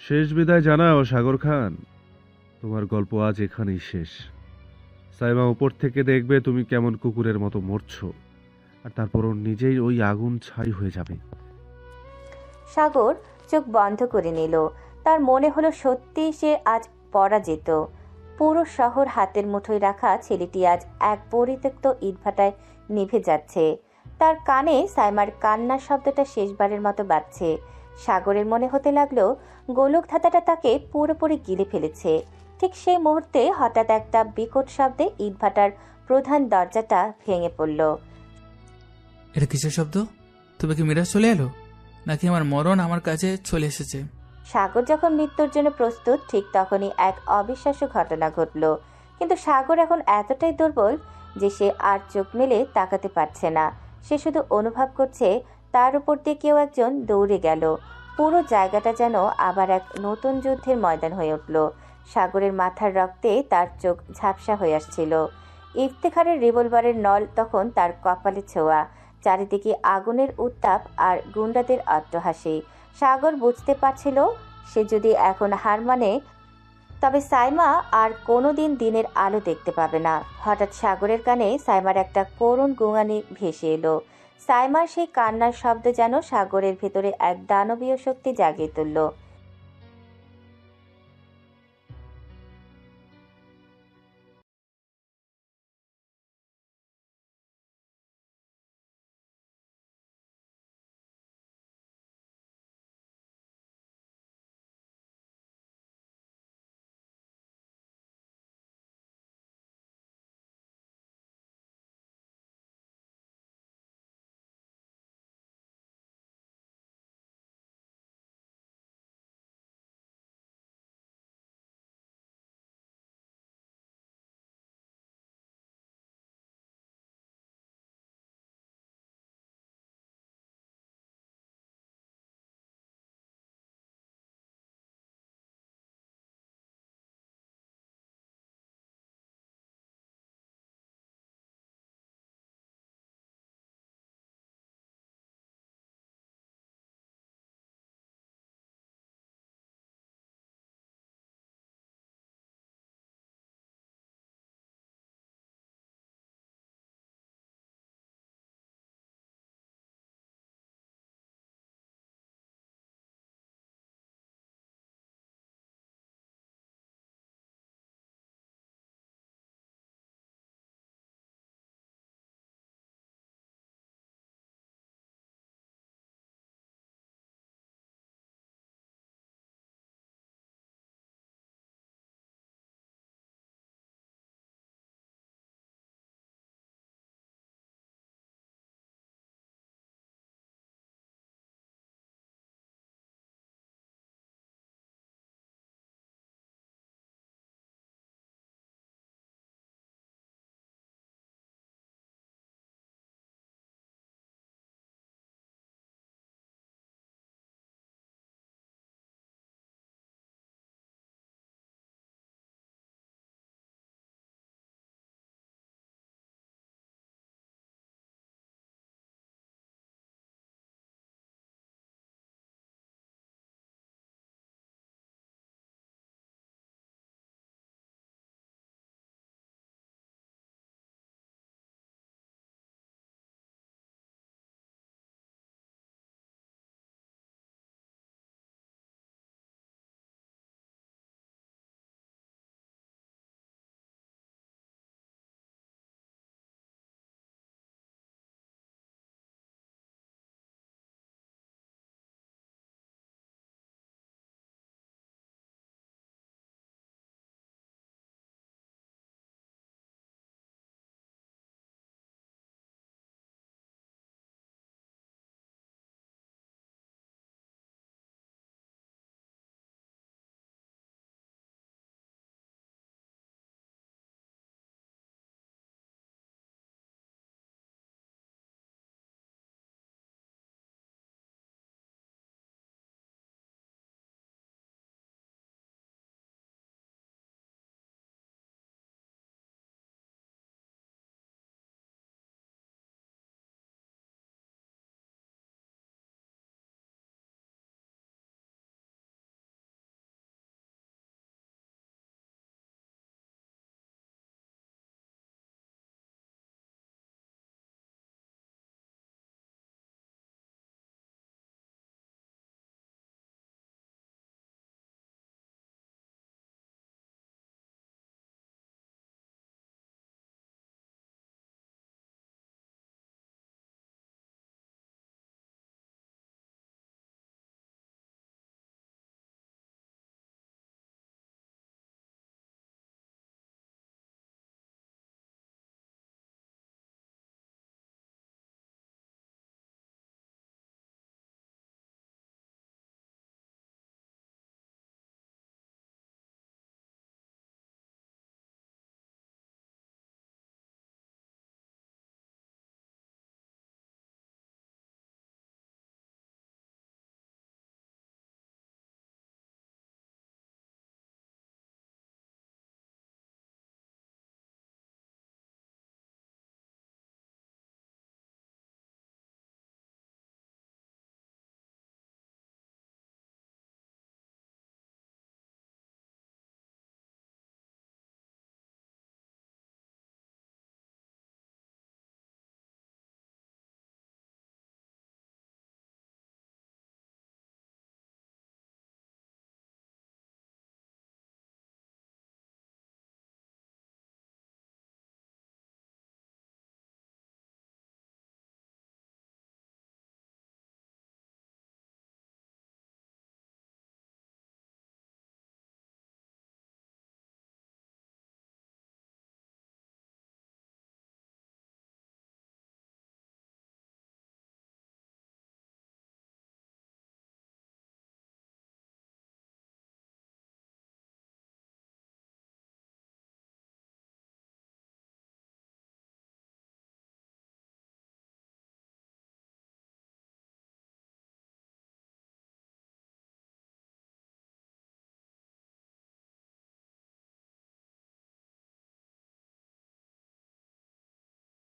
শেষ বিদায় জানাও সাগর খান, তোমার গল্প আজ এখানেই শেষ। সাইমা উপর থেকে দেখবে তুমি কেমন কুকুরের মতো মরছো, আর তারপর নিজেই ওই আগুন ছাই হয়ে যাবে। সাগর চোখ বন্ধ করে নিল। তার মনে হলো সত্যি সে আজ পরাজিত। পুরো শহর হাতের মুঠোয় রাখা ছেলেটি আজ এক পরিত্যক্ত ইটভাটায় নিভে যাচ্ছে। তার কানে সাইমার কান্নার শব্দটা শেষবারের মতো বাজছে। সাগরের মনে হতে লাগলো গোলক ধাঁধাটা তাকে পুরোপুরি গিলে ফেলেছে। ঠিক সেই মুহূর্তে হঠাৎ একটা বিকট শব্দে ইটভাটার প্রধান দরজাটা ভেঙে পড়ল। এটা কিসের শব্দ? তবে কি মিরাজ চলে এলো, নাকি আমার মরণ আমার কাছে চলে এসেছে? সাগর যখন মৃত্যুর জন্য প্রস্তুত, ঠিক তখনই এক অবিশ্বাস্য ঘটনা ঘটল। কিন্তু সাগর এখন এতটাই দুর্বল যে সে আর চোখ মেলে তাকাতে পারছে না। সে শুধু অনুভব করছে তার উপর দিয়ে কেউ একজন দৌড়ে গেল। পুরো জায়গাটা যেন আবার এক নতুন যুদ্ধের ময়দান হয়ে উঠল। সাগরের মাথার রক্তে তার চোখ ঝাপসা হয়ে আসছিল। ইফতেখারের রিভলভারের নল তখন তার কপালে ছোঁয়া। চারিদিকে আগুনের উত্তাপ আর গুন্ডাদের অট্টহাসি। সাগর বুঝতে পারছিল সে যদি এখন হার মানে তবে সাইমা আর কোনোদিন দিনের আলো দেখতে পাবে না। হঠাৎ সাগরের কানে সাইমার একটা করুণ গোঙানি ভেসে এলো। সাইমার সেই কান্নার শব্দ যেন সাগরের ভেতরে এক দানবীয় শক্তি জাগিয়ে তুলল।